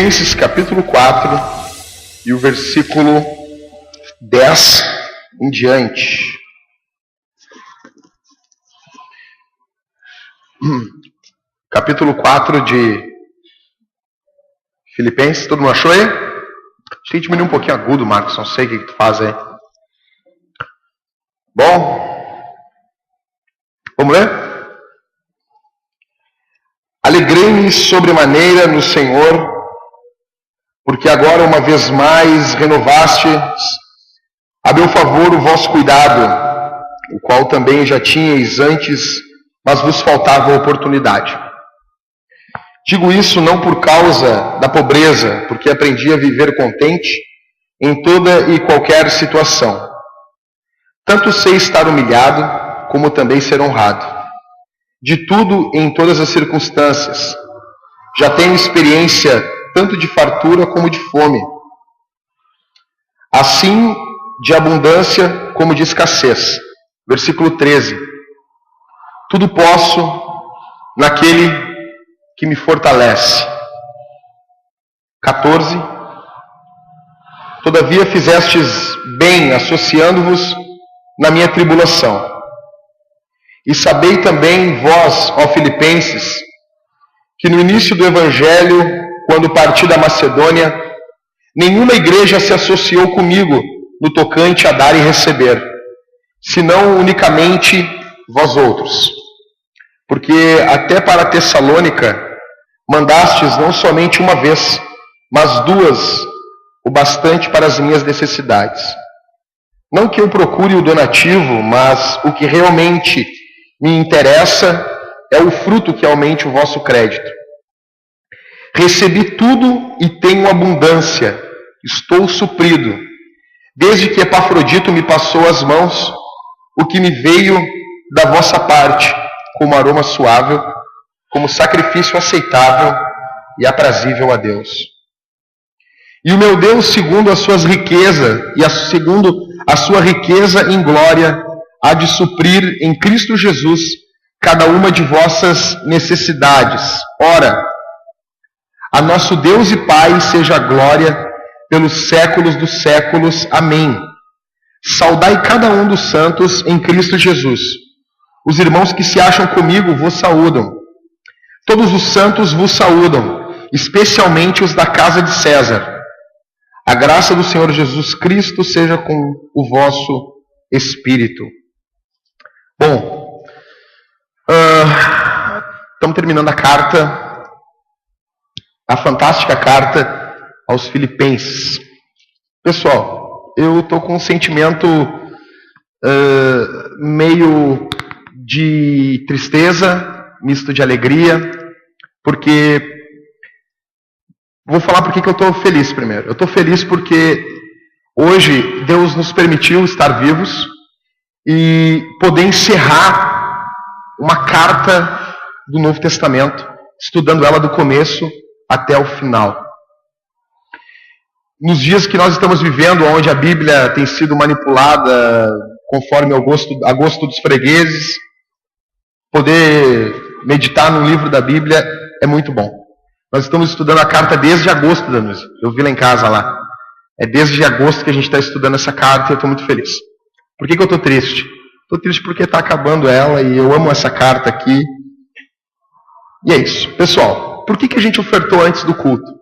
Filipenses capítulo 4 e o versículo 10 em diante. Capítulo 4 de Filipenses, todo mundo achou aí? Acho que diminuir um pouquinho agudo, Marcos, não sei o que tu faz aí. Bom, vamos ler? Alegrei-me sobremaneira no Senhor, porque agora uma vez mais renovastes a meu favor o vosso cuidado, o qual também já tinhais antes, mas vos faltava a oportunidade. Digo isso não por causa da pobreza, porque aprendi a viver contente em toda e qualquer situação. Tanto sei estar humilhado, como também ser honrado. De tudo e em todas as circunstâncias. Já tenho experiência tanto de fartura como de fome. Assim, de abundância como de escassez. Versículo 13. Tudo posso naquele que me fortalece. 14. Todavia fizestes bem associando-vos na minha tribulação. E sabei também vós, ó Filipenses, que no início do Evangelho, quando parti da Macedônia, nenhuma igreja se associou comigo no tocante a dar e receber, senão unicamente vós outros. Porque até para Tessalônica mandastes não somente uma vez, mas duas, o bastante para as minhas necessidades. Não que eu procure o donativo, mas o que realmente me interessa é o fruto que aumente o vosso crédito. Recebi tudo e tenho abundância, estou suprido, desde que Epafrodito me passou as mãos, o que me veio da vossa parte, como aroma suave, como sacrifício aceitável e aprazível a Deus. E o meu Deus, segundo as suas riquezas, segundo a sua riqueza em glória, há de suprir em Cristo Jesus cada uma de vossas necessidades. Ora, a nosso Deus e Pai seja a glória pelos séculos dos séculos. Amém. Saudai cada um dos santos em Cristo Jesus. Os irmãos que se acham comigo vos saúdam. Todos os santos vos saúdam, especialmente os da casa de César. A graça do Senhor Jesus Cristo seja com o vosso espírito. Bom, estamos terminando a carta, a fantástica carta aos Filipenses. Pessoal, eu estou com um sentimento meio de tristeza, misto de alegria, porque vou falar por que eu estou feliz primeiro. Eu estou feliz porque hoje Deus nos permitiu estar vivos e poder encerrar uma carta do Novo Testamento, estudando ela do começo até o final. Nos dias que nós estamos vivendo, onde a Bíblia tem sido manipulada conforme a gosto dos fregueses, poder meditar no livro da Bíblia é muito bom. Nós estamos estudando a carta desde agosto, Danúzio. Eu vi lá em casa lá. É desde agosto que a gente está estudando essa carta e eu estou muito feliz. Por que eu estou triste? Estou triste porque está acabando ela e eu amo essa carta aqui. E é isso. Pessoal, por que a gente ofertou antes do culto?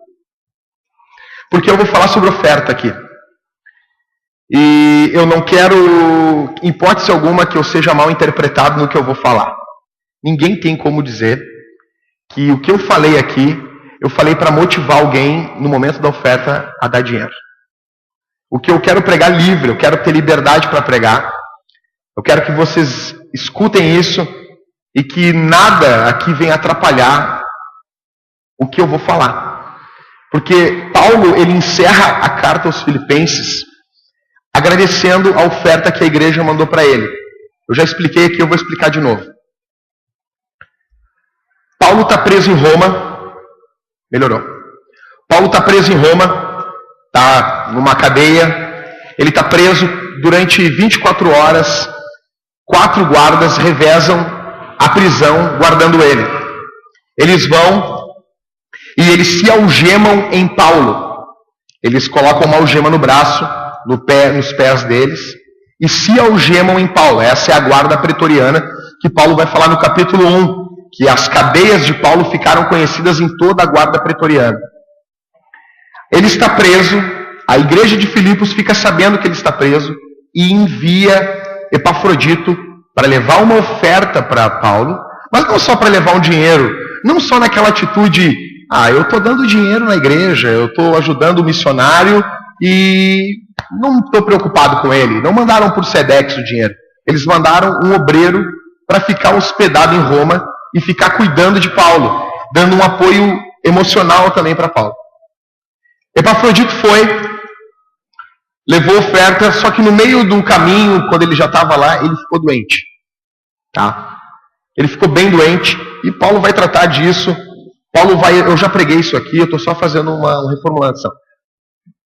Porque eu vou falar sobre oferta aqui. E eu não quero, em hipótese alguma, que eu seja mal interpretado no que eu vou falar. Ninguém tem como dizer que o que eu falei aqui, eu falei para motivar alguém no momento da oferta a dar dinheiro. O que eu quero pregar livre, eu quero ter liberdade para pregar. Eu quero que vocês escutem isso e que nada aqui venha atrapalhar o que eu vou falar. Porque Paulo, ele encerra a carta aos Filipenses agradecendo a oferta que a igreja mandou para ele. Eu já expliquei aqui, eu vou explicar de novo. Paulo está preso em Roma. Melhorou. Paulo está preso em Roma, está numa cadeia. Ele está preso durante 24 horas. 4 guardas revezam a prisão guardando ele. Eles vão E eles se algemam em Paulo. Eles colocam uma algema no braço, nos pés deles, e se algemam em Paulo. Essa é a guarda pretoriana que Paulo vai falar no capítulo 1, que as cadeias de Paulo ficaram conhecidas em toda a guarda pretoriana. Ele está preso, a igreja de Filipos fica sabendo que ele está preso e envia Epafrodito para levar uma oferta para Paulo, mas não só para levar um dinheiro, não só naquela atitude, eu estou dando dinheiro na igreja, eu estou ajudando o missionário e não estou preocupado com ele. Não mandaram por Sedex o dinheiro, eles mandaram um obreiro para ficar hospedado em Roma e ficar cuidando de Paulo, dando um apoio emocional também para Paulo. Epafrodito foi, levou oferta, só que no meio do caminho, quando ele já estava lá, ele ficou doente. Tá? Ele ficou bem doente e Paulo vai tratar disso. Eu já preguei isso aqui, eu estou só fazendo uma reformulação.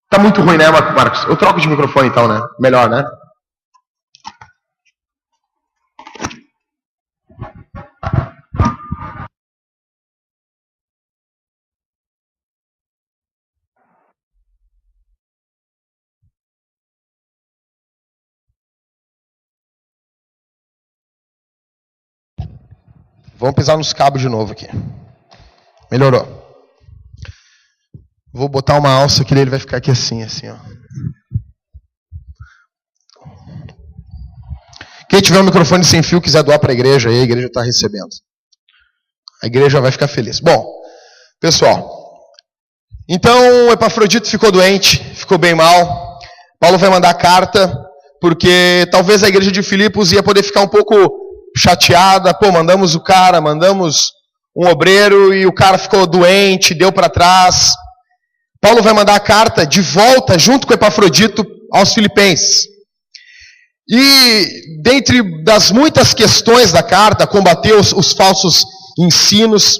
Tá muito ruim, né, Marcos? Eu troco de microfone então, né? Melhor, né? Vamos pisar nos cabos de novo aqui. Melhorou. Vou botar uma alça que ele vai ficar aqui assim, ó. Quem tiver um microfone sem fio quiser doar para a igreja está recebendo. A igreja vai ficar feliz. Bom, pessoal, então Epafrodito ficou doente, ficou bem mal. Paulo vai mandar carta, porque talvez a igreja de Filipos ia poder ficar um pouco chateada. Mandamos um obreiro e o cara ficou doente, deu para trás. Paulo vai mandar a carta de volta, junto com Epafrodito, aos filipenses. E, dentre das muitas questões da carta, combater os falsos ensinos,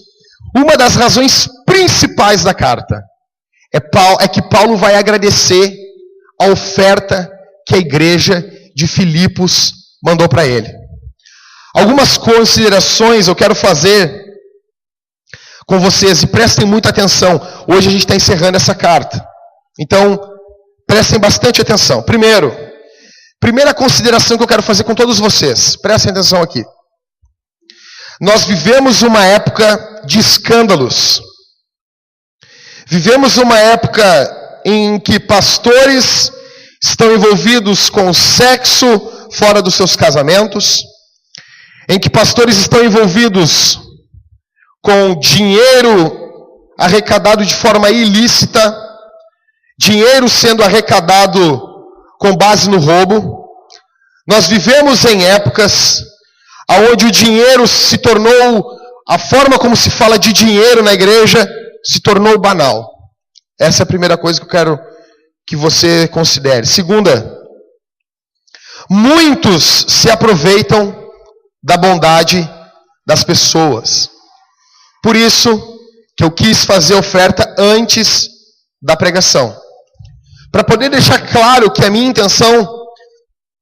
uma das razões principais da carta é que Paulo vai agradecer a oferta que a igreja de Filipos mandou para ele. Algumas considerações eu quero fazer com vocês, e prestem muita atenção. Hoje a gente está encerrando essa carta, então prestem bastante atenção. Primeira consideração que eu quero fazer com todos vocês, prestem atenção aqui. Nós vivemos uma época de escândalos. Vivemos uma época em que pastores estão envolvidos com sexo fora dos seus casamentos, em que pastores estão envolvidos com dinheiro arrecadado de forma ilícita, dinheiro sendo arrecadado com base no roubo. Nós vivemos em épocas onde o dinheiro se tornou, a forma como se fala de dinheiro na igreja, se tornou banal. Essa é a primeira coisa que eu quero que você considere. Segunda, muitos se aproveitam da bondade das pessoas. Por isso que eu quis fazer a oferta antes da pregação, para poder deixar claro que a minha intenção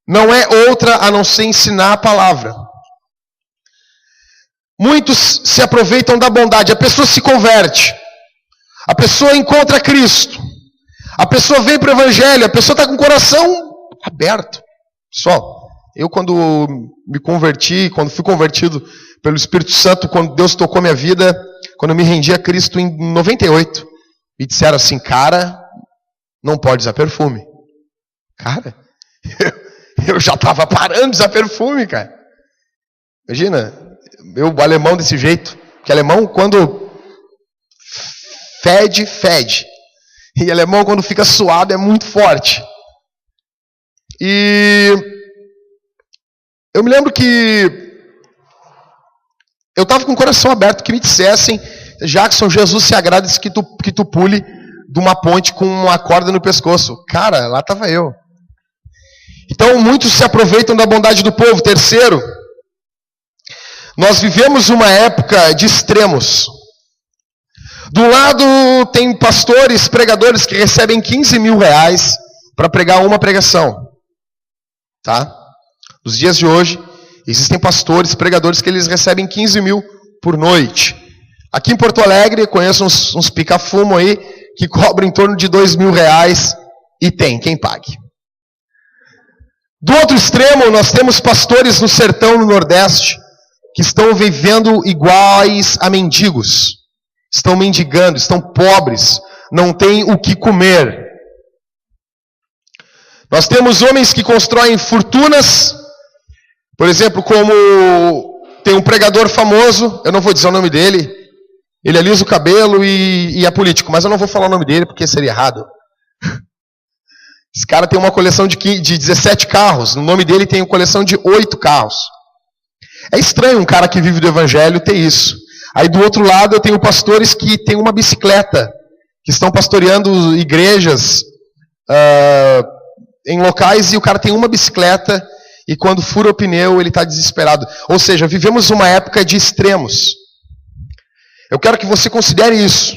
não é outra a não ser ensinar a palavra. Muitos se aproveitam da bondade, a pessoa se converte, a pessoa encontra Cristo, a pessoa vem para o Evangelho, a pessoa está com o coração aberto. Eu quando me converti, quando fui convertido pelo Espírito Santo, quando Deus tocou minha vida, quando eu me rendi a Cristo em 98, me disseram assim: cara, não pode usar perfume. Cara, eu já estava parando de usar perfume, cara. Imagina, o alemão desse jeito, que alemão quando fede. E alemão quando fica suado é muito forte. E eu me lembro que eu estava com o coração aberto, que me dissessem: Jackson, Jesus se agrada que tu pule de uma ponte com uma corda no pescoço. Cara, lá estava eu. Então muitos se aproveitam da bondade do povo. Terceiro, nós vivemos uma época de extremos. Do lado tem pastores, pregadores que recebem 15 mil reais para pregar uma pregação. Tá? Nos dias de hoje, existem pastores, pregadores que eles recebem 15 mil por noite. Aqui em Porto Alegre, conheço uns pica-fumo aí que cobram em torno de R$2.000 e tem quem pague. Do outro extremo, nós temos pastores no sertão, no Nordeste, que estão vivendo iguais a mendigos. Estão mendigando, estão pobres, não têm o que comer. Nós temos homens que constroem fortunas, por exemplo, como tem um pregador famoso, eu não vou dizer o nome dele, ele alisa o cabelo e é político, mas eu não vou falar o nome dele porque seria errado. Esse cara tem uma coleção de 17 carros, no nome dele tem uma coleção de 8 carros. É estranho um cara que vive do evangelho ter isso. Aí do outro lado eu tenho pastores que têm uma bicicleta, que estão pastoreando igrejas em locais e o cara tem uma bicicleta e quando fura o pneu ele está desesperado. Ou seja, vivemos uma época de extremos. Eu quero que você considere isso.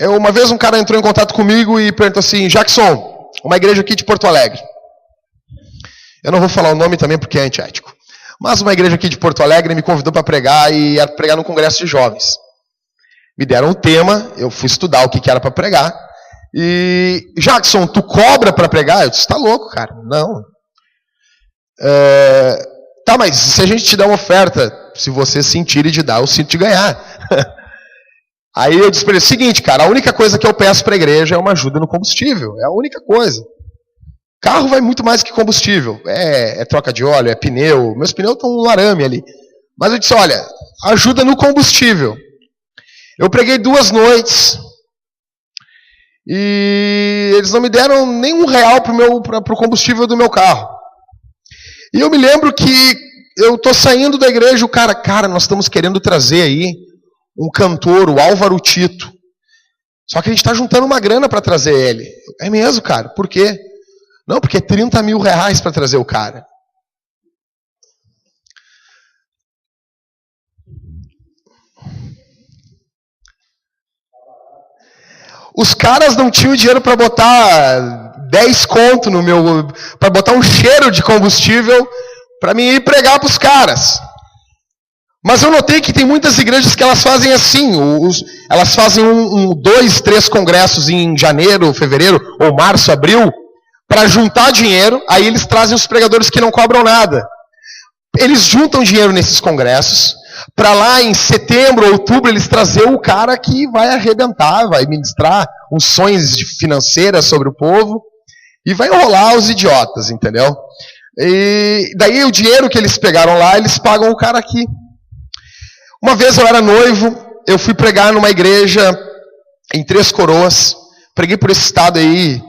Uma vez um cara entrou em contato comigo e perguntou assim: Jackson, uma igreja aqui de Porto Alegre. Eu não vou falar o nome também porque é antiético. Mas uma igreja aqui de Porto Alegre me convidou para pregar e ia pregar num congresso de jovens. Me deram um tema, eu fui estudar o que era para pregar. E, Jackson, tu cobra para pregar? Eu disse, tá louco, cara. Não. Tá, mas se a gente te der uma oferta, se você sentir de dar, eu sinto de ganhar. Aí eu disse para ele, seguinte, cara, a única coisa que eu peço para a igreja é uma ajuda no combustível. É a única coisa. Carro vai muito mais que combustível. É troca de óleo, é pneu. Meus pneus estão no arame ali. Mas eu disse, olha, ajuda no combustível. Eu preguei 2 noites e eles não me deram nem R$1 para o combustível do meu carro. E eu me lembro que eu estou saindo da igreja, o cara, nós estamos querendo trazer aí um cantor, o Álvaro Tito. Só que a gente está juntando uma grana para trazer ele. É mesmo, cara? Por quê? Não, porque é R$30 mil para trazer o cara. Os caras não tinham dinheiro para botar 10 conto no meu... para botar um cheiro de combustível para mim ir pregar para os caras. Mas eu notei que tem muitas igrejas que elas fazem assim. Elas fazem 2, 3 congressos em janeiro, fevereiro, ou março, abril, para juntar dinheiro. Aí eles trazem os pregadores que não cobram nada. Eles juntam dinheiro nesses congressos, para lá em setembro, outubro, eles trazer o cara que vai arrebentar, vai ministrar uns sonhos financeiras sobre o povo, e vai enrolar os idiotas, entendeu? E daí o dinheiro que eles pegaram lá, eles pagam o cara aqui. Uma vez eu era noivo, eu fui pregar numa igreja em Três Coroas, preguei por esse estado aí,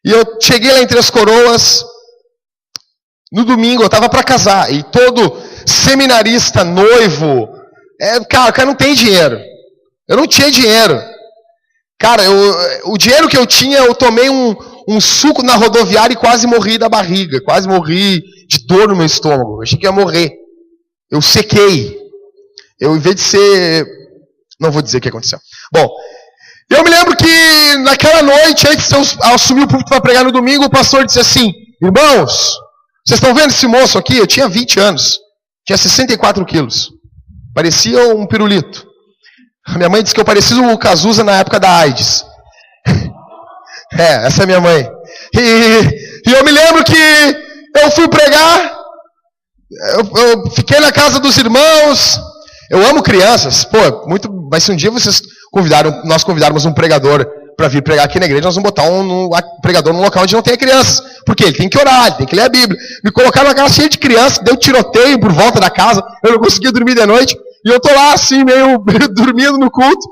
e eu cheguei lá em Três Coroas, no domingo eu estava para casar, e todo seminarista, noivo, cara, o cara não tem dinheiro. Eu não tinha dinheiro. Cara, o dinheiro que eu tinha, eu tomei um suco na rodoviária e quase morri da barriga, quase morri de dor no meu estômago, eu achei que ia morrer. Eu sequei. Eu, em vez de ser... Não vou dizer o que aconteceu. Bom, eu me lembro que naquela noite, antes de eu assumir o púlpito para pregar no domingo, o pastor disse assim, irmãos, vocês estão vendo esse moço aqui? Eu tinha 20 anos, tinha 64 quilos, parecia um pirulito. A minha mãe disse que eu parecia o Cazuza na época da AIDS. Essa é a minha mãe. E eu me lembro que eu fui pregar, eu fiquei na casa dos irmãos. Eu amo crianças. Pô, mas se um dia nós convidarmos um pregador para vir pregar aqui na igreja, nós vamos botar um pregador num local onde não tenha crianças. Porque ele tem que orar, ele tem que ler a Bíblia. Me colocaram numa casa cheia de crianças, deu tiroteio por volta da casa, eu não conseguia dormir de noite, e eu tô lá assim, meio dormindo no culto,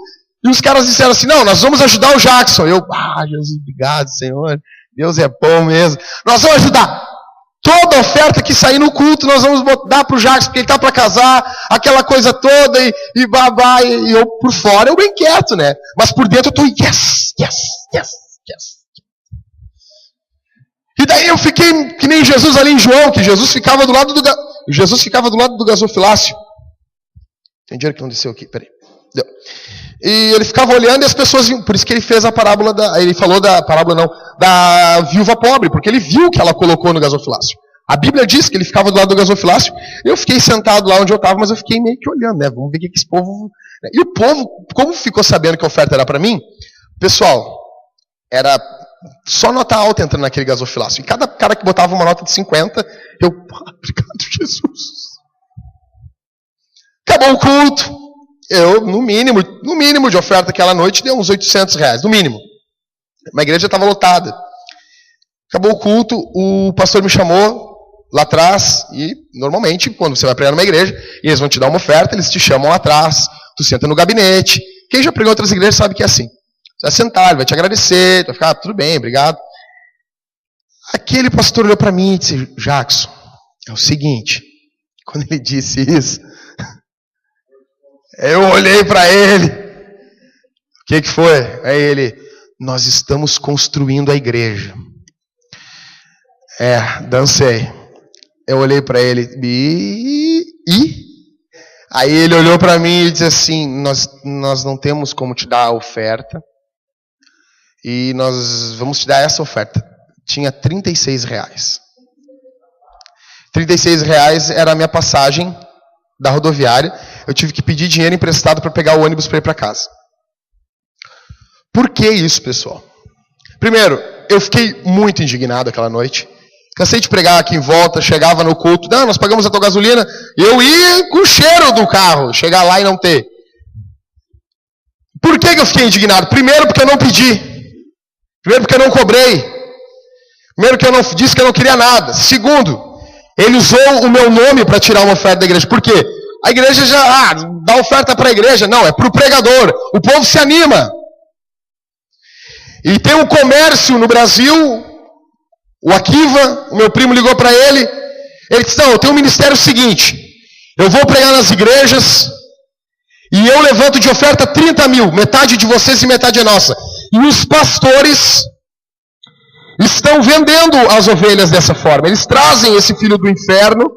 e os caras disseram assim, não, nós vamos ajudar o Jackson. Eu, Jesus, obrigado, Senhor, Deus é bom mesmo. Nós vamos ajudar. Toda oferta que sair no culto, nós vamos dar para o Jackson, porque ele está para casar, aquela coisa toda, e babá, e eu por fora, eu bem quieto, né? Mas por dentro eu estou, yes. E daí eu fiquei que nem Jesus ali em João, que Jesus ficava do lado do gasofilácio. Tem dinheiro que não desceu aqui, peraí. Deu. E ele ficava olhando e as pessoas viam, por isso que ele fez a parábola ele falou da parábola não, da viúva pobre, porque ele viu que ela colocou no gasofilácio. A Bíblia diz que ele ficava do lado do gasofilácio. Eu fiquei sentado lá onde eu estava, mas eu fiquei meio que olhando, né? Vamos ver o que esse povo... E o povo, como ficou sabendo que a oferta era para mim, pessoal, era só nota alta entrando naquele gasofilácio. E cada cara que botava uma nota de 50, eu... Obrigado, Jesus. Acabou o culto. Eu, no mínimo de oferta aquela noite, deu uns R$800, no mínimo. A igreja estava lotada. Acabou o culto, o pastor me chamou lá atrás, e normalmente, quando você vai pregar numa igreja, e eles vão te dar uma oferta, eles te chamam lá atrás, tu senta no gabinete. Quem já pregou em outras igrejas sabe que é assim. Você vai sentar, ele vai te agradecer, tu vai ficar, tudo bem, obrigado. Aquele pastor olhou para mim e disse, Jackson, é o seguinte, quando ele disse isso, eu olhei para ele, o que foi? Aí ele, nós estamos construindo a igreja. Dancei. Eu olhei para ele e? Aí ele olhou para mim e disse assim, nós não temos como te dar a oferta e nós vamos te dar essa oferta. Tinha R$36. R$36 era a minha passagem da rodoviária. Eu tive que pedir dinheiro emprestado para pegar o ônibus para ir para casa. Por que isso, pessoal? Primeiro, eu fiquei muito indignado aquela noite. Cansei de pregar aqui em volta, chegava no culto, não, nós pagamos a tua gasolina, eu ia com o cheiro do carro, chegar lá e não ter. Por que eu fiquei indignado? Primeiro, porque eu não pedi. Primeiro, porque eu não cobrei. Primeiro, porque eu não disse que eu não queria nada. Segundo, ele usou o meu nome para tirar uma oferta da igreja. Por quê? A igreja já dá oferta para a igreja. Não, é para o pregador. O povo se anima. E tem um comércio no Brasil... O Akiva, o meu primo ligou para ele. Ele disse, não, eu tenho um ministério seguinte. Eu vou pregar nas igrejas. E eu levanto de oferta 30 mil. Metade de vocês e metade é nossa. E os pastores estão vendendo as ovelhas dessa forma. Eles trazem esse filho do inferno.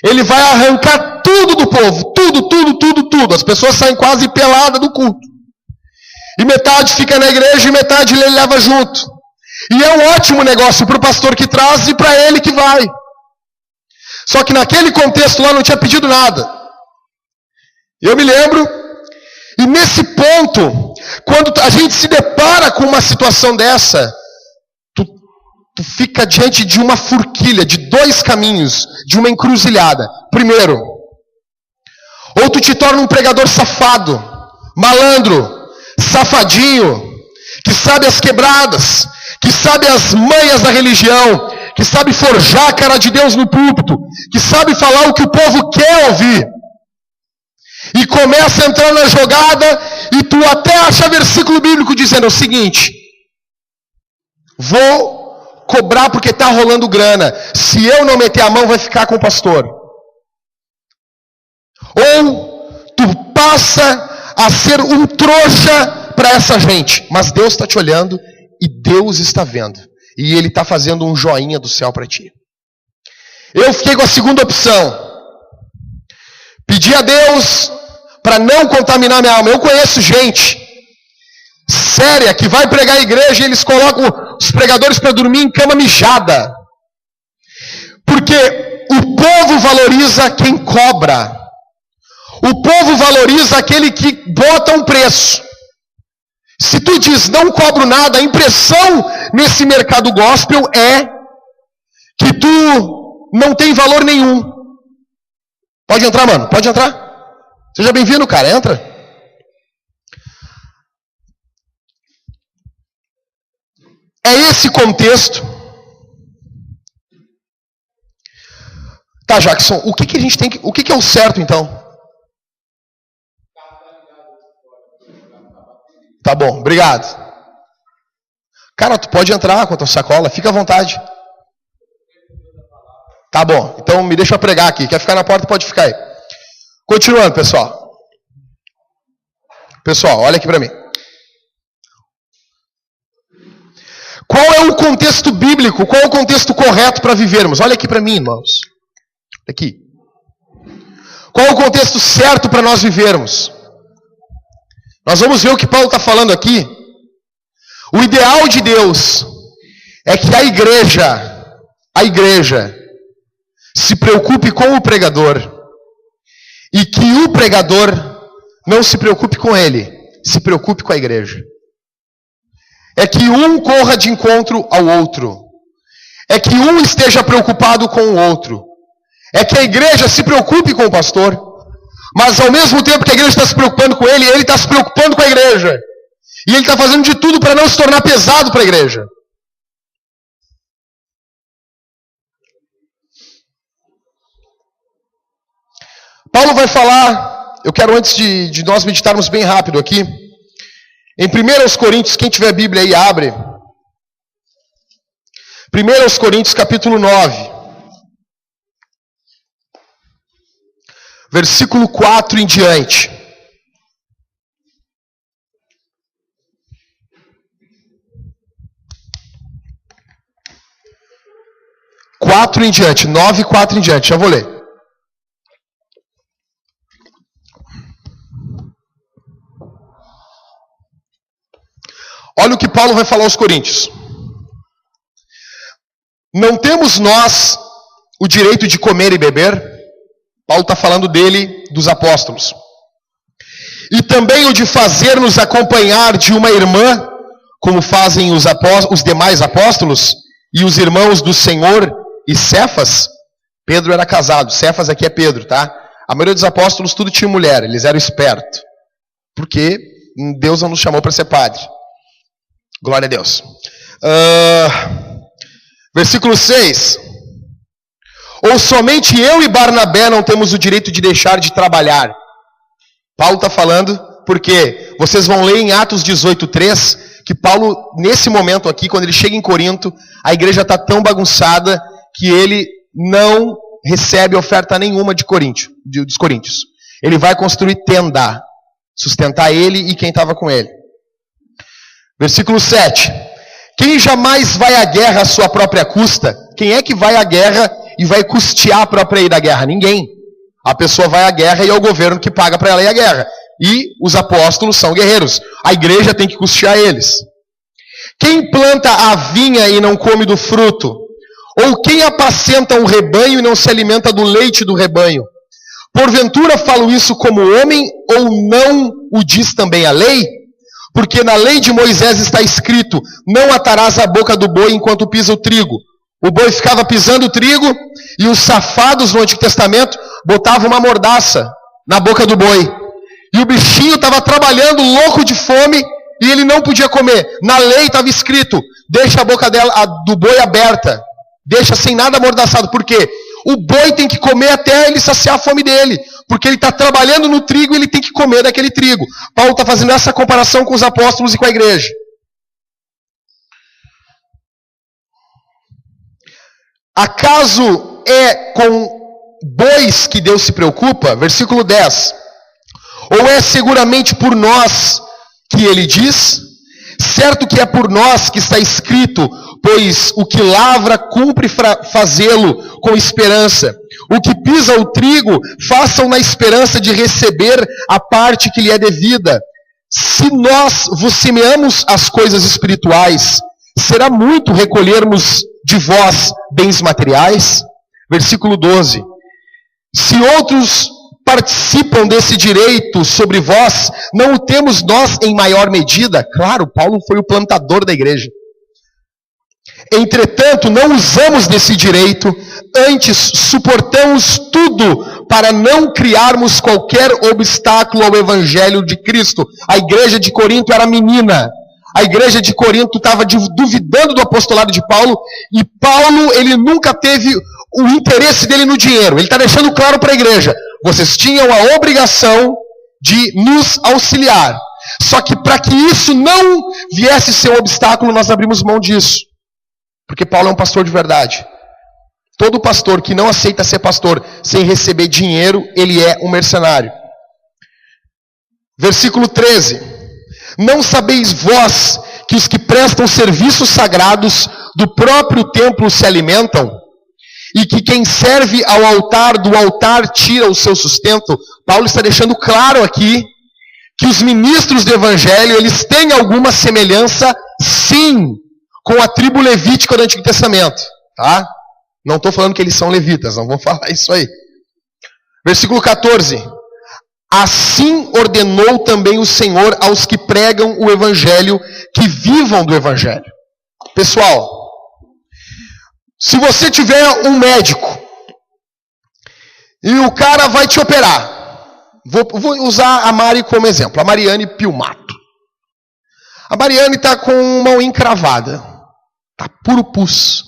Ele vai arrancar tudo do povo. Tudo. As pessoas saem quase peladas do culto. E metade fica na igreja e metade ele leva junto. E é um ótimo negócio para o pastor que traz e para ele que vai. Só que naquele contexto lá não tinha pedido nada. Eu me lembro, e nesse ponto, quando a gente se depara com uma situação dessa, tu fica diante de uma forquilha, de dois caminhos, de uma encruzilhada. Primeiro, ou tu te torna um pregador safado, malandro, safadinho, que sabe as quebradas, que sabe as manhas da religião, que sabe forjar a cara de Deus no púlpito, que sabe falar o que o povo quer ouvir, e começa a entrar na jogada, e tu até acha versículo bíblico dizendo o seguinte, vou cobrar porque está rolando grana, se eu não meter a mão vai ficar com o pastor. Ou tu passa a ser um trouxa para essa gente, mas Deus está te olhando, e Deus está vendo. E Ele está fazendo um joinha do céu para ti. Eu fiquei com a segunda opção. Pedi a Deus para não contaminar minha alma. Eu conheço gente séria que vai pregar a igreja e eles colocam os pregadores para dormir em cama mijada. Porque o povo valoriza quem cobra. O povo valoriza aquele que bota um preço. Se tu diz, não cobro nada, a impressão nesse mercado gospel é que tu não tem valor nenhum. Pode entrar, mano, pode entrar. Seja bem-vindo, cara, entra. É esse contexto. Tá, Jackson, o que a gente tem que... O que é o certo, então? Tá bom, obrigado. Cara, tu pode entrar com a tua sacola, fica à vontade. Tá bom, então me deixa eu pregar aqui. Quer ficar na porta, pode ficar aí. Continuando, pessoal. Pessoal, olha aqui para mim. Qual é o contexto bíblico? Qual é o contexto correto para vivermos? Olha aqui para mim, irmãos. Aqui. Qual é o contexto certo para nós vivermos? Nós vamos ver o que Paulo está falando aqui. O ideal de Deus é que a igreja se preocupe com o pregador e que o pregador não se preocupe com ele, se preocupe com a igreja. É que um corra de encontro ao outro. É que um esteja preocupado com o outro. É que a igreja se preocupe com o pastor. Mas ao mesmo tempo que a igreja está se preocupando com ele está se preocupando com a igreja. E ele está fazendo de tudo para não se tornar pesado para a igreja. Paulo vai falar, eu quero antes de nós meditarmos bem rápido aqui, em 1 Coríntios, quem tiver a Bíblia aí, abre. 1 Coríntios, capítulo 9. Versículo 4 em diante. Quatro em diante, 9 e 4 em diante, já vou ler. Olha o que Paulo vai falar aos Coríntios. Não temos nós o direito de comer e beber? Paulo está falando dele, dos apóstolos. E também o de fazer-nos acompanhar de uma irmã, como fazem os demais apóstolos, e os irmãos do Senhor e Cefas? Pedro era casado, Cefas aqui é Pedro, tá? A maioria dos apóstolos tudo tinha mulher, eles eram espertos. Porque Deus não nos chamou para ser padre. Glória a Deus. Versículo 6. Ou somente eu e Barnabé não temos o direito de deixar de trabalhar? Paulo está falando, porque vocês vão ler em Atos 18:3, que Paulo, nesse momento aqui, quando ele chega em Corinto, a igreja está tão bagunçada que ele não recebe oferta nenhuma dos coríntios. Ele vai construir tenda, sustentar ele e quem estava com ele. Versículo 7. Quem jamais vai à guerra à sua própria custa? Quem é que vai à guerra e vai custear a própria ida à guerra? Ninguém. A pessoa vai à guerra e é o governo que paga para ela ir à guerra. E os apóstolos são guerreiros. A igreja tem que custear eles. Quem planta a vinha e não come do fruto? Ou quem apacenta um rebanho e não se alimenta do leite do rebanho? Porventura falo isso como homem ou não o diz também a lei? Porque na lei de Moisés está escrito, não atarás a boca do boi enquanto pisa o trigo. O boi ficava pisando o trigo e os safados no Antigo Testamento botavam uma mordaça na boca do boi. E o bichinho estava trabalhando louco de fome e ele não podia comer. Na lei estava escrito, deixa a boca do boi aberta. Deixa sem nada amordaçado. Por quê? O boi tem que comer até ele saciar a fome dele. Porque ele está trabalhando no trigo e ele tem que comer daquele trigo. Paulo está fazendo essa comparação com os apóstolos e com a igreja. Acaso é com bois que Deus se preocupa? Versículo 10. Ou é seguramente por nós que ele diz? Certo que é por nós que está escrito, pois o que lavra cumpre fazê-lo com esperança. O que pisa o trigo, façam na esperança de receber a parte que lhe é devida. Se nós vos semeamos as coisas espirituais, será muito recolhermos de vós bens materiais? Versículo 12. Se outros participam desse direito sobre vós, não o temos nós em maior medida? Claro, Paulo foi o plantador da igreja. Entretanto, não usamos desse direito, antes suportamos tudo para não criarmos qualquer obstáculo ao evangelho de Cristo. A igreja de Corinto era menina. A igreja de Corinto estava duvidando do apostolado de Paulo, e Paulo, ele nunca teve o interesse dele no dinheiro. Ele está deixando claro para a igreja, vocês tinham a obrigação de nos auxiliar. Só que para que isso não viesse ser um obstáculo, nós abrimos mão disso. Porque Paulo é um pastor de verdade. Todo pastor que não aceita ser pastor sem receber dinheiro, ele é um mercenário. Versículo 13. Não sabeis vós que os que prestam serviços sagrados do próprio templo se alimentam? E que quem serve ao altar, do altar tira o seu sustento? Paulo está deixando claro aqui que os ministros do evangelho, eles têm alguma semelhança, sim, com a tribo levítica do Antigo Testamento, tá? Não estou falando que eles são levitas, não vou falar isso aí. Versículo 14. Assim ordenou também o Senhor aos que pregam o Evangelho, que vivam do Evangelho. Pessoal, se você tiver um médico, e o cara vai te operar, vou usar a Mari como exemplo, a Mariane Pilmato. A Mariane está com uma unha encravada, está puro pus.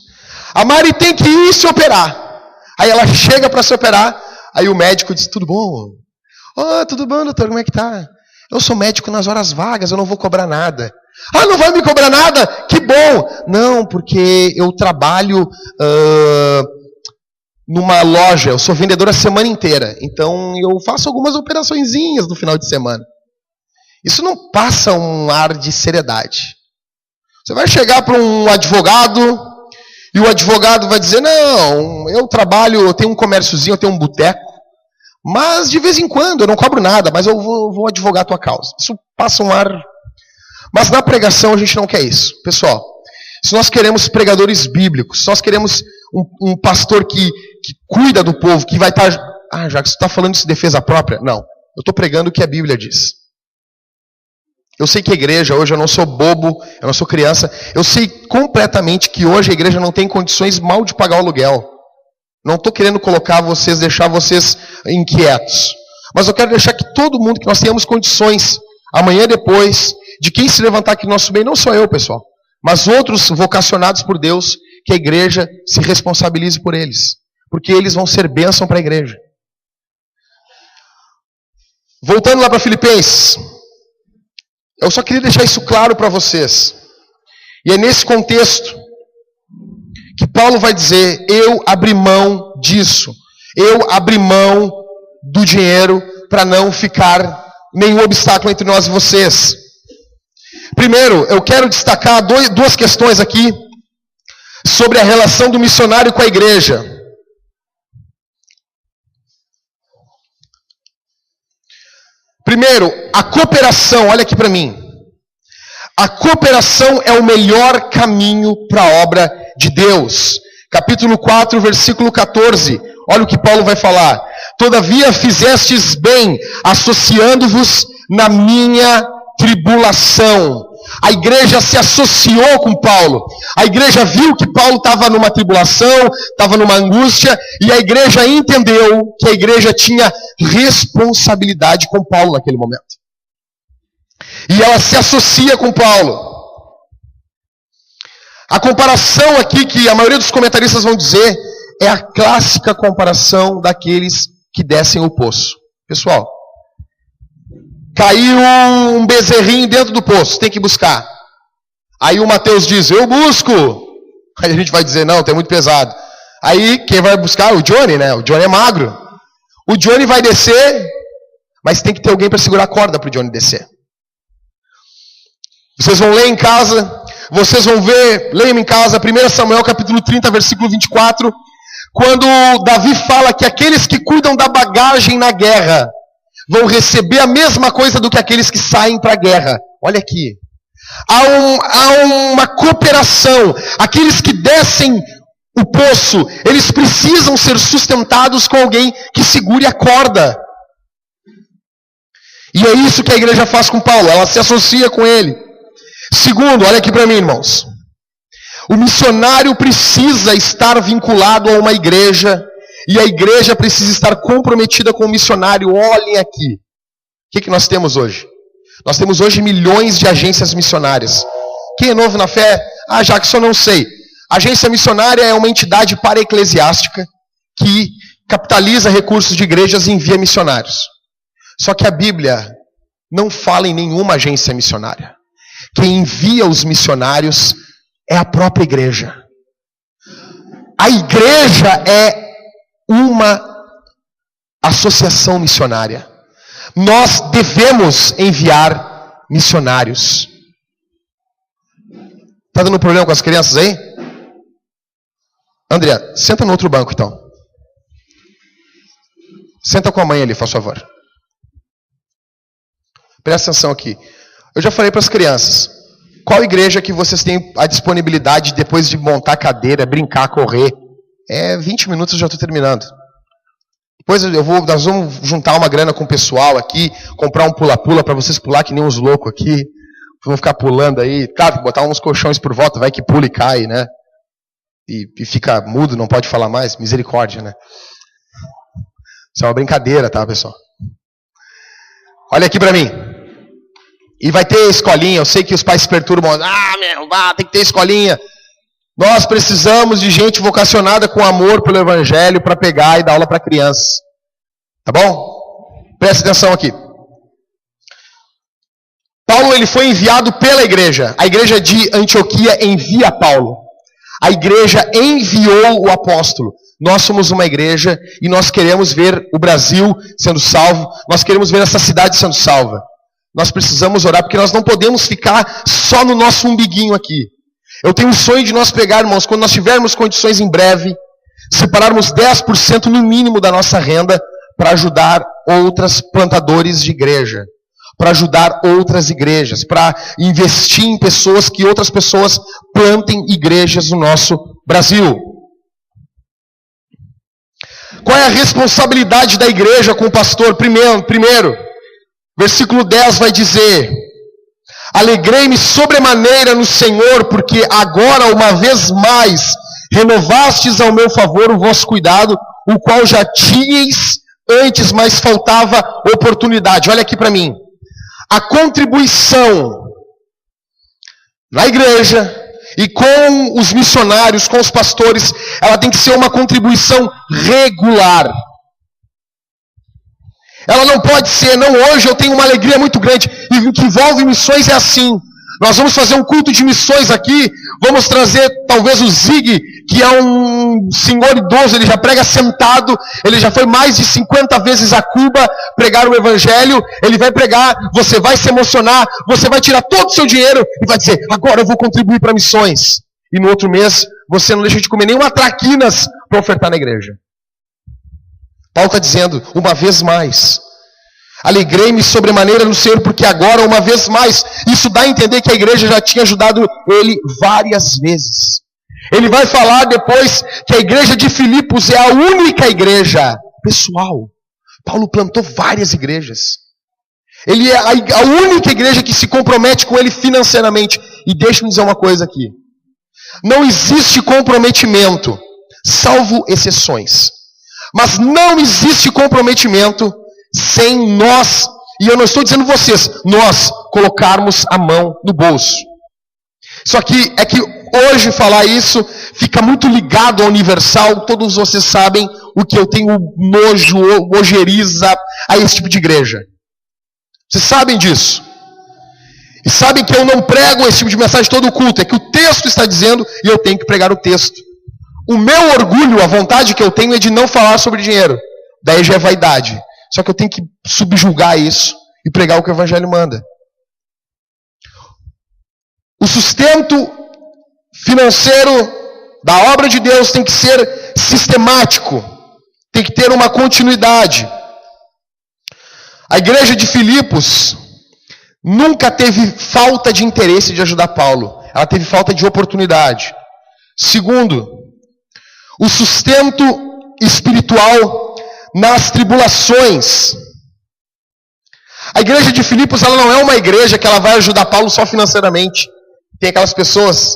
A Mari tem que ir se operar. Aí ela chega para se operar, aí o médico diz, tudo bom? Tudo bom, doutor, como é que tá? Eu sou médico nas horas vagas, eu não vou cobrar nada. Não vai me cobrar nada? Que bom! Não, porque eu trabalho numa loja, eu sou vendedor a semana inteira. Então eu faço algumas operaçõezinhas no final de semana. Isso não passa um ar de seriedade. Você vai chegar para um advogado, e o advogado vai dizer, não, eu trabalho, eu tenho um comérciozinho, eu tenho um boteco, mas de vez em quando, eu não cobro nada, mas eu vou advogar a tua causa. Isso passa um ar... Mas na pregação a gente não quer isso. Pessoal, se nós queremos pregadores bíblicos, se nós queremos um pastor que cuida do povo, que vai estar... já que você está falando de defesa própria. Não, eu estou pregando o que a Bíblia diz. Eu sei que a igreja, hoje eu não sou bobo, eu não sou criança, eu sei completamente que hoje a igreja não tem condições mal de pagar o aluguel. Não estou querendo deixar vocês inquietos. Mas eu quero deixar que todo mundo, que nós tenhamos condições, amanhã depois, de quem se levantar aqui no nosso meio, não só eu, pessoal, mas outros vocacionados por Deus, que a igreja se responsabilize por eles. Porque eles vão ser bênção para a igreja. Voltando lá para Filipenses. Eu só queria deixar isso claro para vocês. E é nesse contexto que Paulo vai dizer, eu abri mão disso. Eu abri mão do dinheiro para não ficar nenhum obstáculo entre nós e vocês. Primeiro, eu quero destacar duas questões aqui sobre a relação do missionário com a igreja. Primeiro, a cooperação, olha aqui para mim. A cooperação é o melhor caminho para a obra de Deus. Capítulo 4, versículo 14. Olha o que Paulo vai falar. Todavia fizestes bem, associando-vos na minha tribulação. A igreja se associou com Paulo. A igreja viu que Paulo estava numa tribulação, estava numa angústia, e a igreja entendeu que a igreja tinha responsabilidade com Paulo naquele momento. E ela se associa com Paulo. A comparação aqui que a maioria dos comentaristas vão dizer é a clássica comparação daqueles que descem o poço. Pessoal, caiu um bezerrinho dentro do poço, tem que buscar. Aí o Mateus diz, eu busco. Aí a gente vai dizer, não, tem muito pesado. Aí quem vai buscar? O Johnny, né? O Johnny é magro. O Johnny vai descer, mas tem que ter alguém para segurar a corda para o Johnny descer. Vocês vão ler em casa, vocês vão ver, leiam em casa, 1 Samuel capítulo 30, versículo 24, quando Davi fala que aqueles que cuidam da bagagem na guerra vão receber a mesma coisa do que aqueles que saem para a guerra. Olha aqui. Há uma cooperação. Aqueles que descem o poço, eles precisam ser sustentados com alguém que segure a corda. E é isso que a igreja faz com Paulo. Ela se associa com ele. Segundo, olha aqui para mim, irmãos. O missionário precisa estar vinculado a uma igreja. E a igreja precisa estar comprometida com o missionário. Olhem aqui. O que nós temos hoje? Nós temos hoje milhões de agências missionárias. Quem é novo na fé? Jackson, não sei. Agência missionária é uma entidade para-eclesiástica que capitaliza recursos de igrejas e envia missionários. Só que a Bíblia não fala em nenhuma agência missionária. Quem envia os missionários é a própria igreja. A igreja é uma associação missionária. Nós devemos enviar missionários. Está dando problema com as crianças aí? André, senta no outro banco então. Senta com a mãe ali, por favor. Presta atenção aqui. Eu já falei para as crianças. Qual igreja que vocês têm a disponibilidade depois de montar a cadeira, brincar, correr, 20 minutos eu já estou terminando. Depois nós vamos juntar uma grana com o pessoal aqui, comprar um pula-pula para vocês pular que nem uns loucos aqui. Vão ficar pulando aí. Claro, botar uns colchões por volta, vai que pula e cai, né? E fica mudo, não pode falar mais. Misericórdia, né? Isso é uma brincadeira, tá, pessoal? Olha aqui para mim. E vai ter escolinha. Eu sei que os pais se perturbam. Tem que ter escolinha. Nós precisamos de gente vocacionada com amor pelo Evangelho para pegar e dar aula para crianças. Tá bom? Preste atenção aqui. Paulo ele foi enviado pela igreja. A igreja de Antioquia envia Paulo. A igreja enviou o apóstolo. Nós somos uma igreja e nós queremos ver o Brasil sendo salvo. Nós queremos ver essa cidade sendo salva. Nós precisamos orar porque nós não podemos ficar só no nosso umbiguinho aqui. Eu tenho um sonho de nós pegar, irmãos, quando nós tivermos condições em breve, separarmos 10% no mínimo da nossa renda para ajudar outras plantadores de igreja, para ajudar outras igrejas, para investir em pessoas que outras pessoas plantem igrejas no nosso Brasil. Qual é a responsabilidade da igreja com o pastor? Primeiro, versículo 10 vai dizer: alegrei-me sobremaneira no Senhor, porque agora, uma vez mais, renovastes ao meu favor o vosso cuidado, o qual já tinhais antes, mas faltava oportunidade. Olha aqui para mim. A contribuição na igreja e com os missionários, com os pastores, ela tem que ser uma contribuição regular. Ela não pode ser, não, hoje eu tenho uma alegria muito grande, e o que envolve missões é assim. Nós vamos fazer um culto de missões aqui, vamos trazer talvez o Zig, que é um senhor idoso, ele já prega sentado, ele já foi mais de 50 vezes a Cuba pregar o evangelho, ele vai pregar, você vai se emocionar, você vai tirar todo o seu dinheiro e vai dizer, agora eu vou contribuir para missões. E no outro mês, você não deixa de comer nenhuma traquinas para ofertar na igreja. Paulo está dizendo, uma vez mais, alegrei-me sobremaneira no Senhor, porque agora, uma vez mais, isso dá a entender que a igreja já tinha ajudado ele várias vezes. Ele vai falar depois que a igreja de Filipos é a única igreja pessoal. Paulo plantou várias igrejas. Ele é a única igreja que se compromete com ele financeiramente. E deixa-me dizer uma coisa aqui. Não existe comprometimento, salvo exceções. Mas não existe comprometimento sem nós, e eu não estou dizendo vocês, nós colocarmos a mão no bolso. Só que é que hoje falar isso fica muito ligado ao universal, todos vocês sabem o que eu tenho nojo, ojeriza a esse tipo de igreja. Vocês sabem disso. E sabem que eu não prego esse tipo de mensagem todo o culto, é que o texto está dizendo e eu tenho que pregar o texto. O meu orgulho, a vontade que eu tenho é de não falar sobre dinheiro. Daí já é vaidade. Só que eu tenho que subjugar isso e pregar o que o Evangelho manda. O sustento financeiro da obra de Deus tem que ser sistemático. Tem que ter uma continuidade. A igreja de Filipos nunca teve falta de interesse de ajudar Paulo. Ela teve falta de oportunidade. Segundo, o sustento espiritual nas tribulações. A igreja de Filipos, ela não é uma igreja que ela vai ajudar Paulo só financeiramente. Tem aquelas pessoas,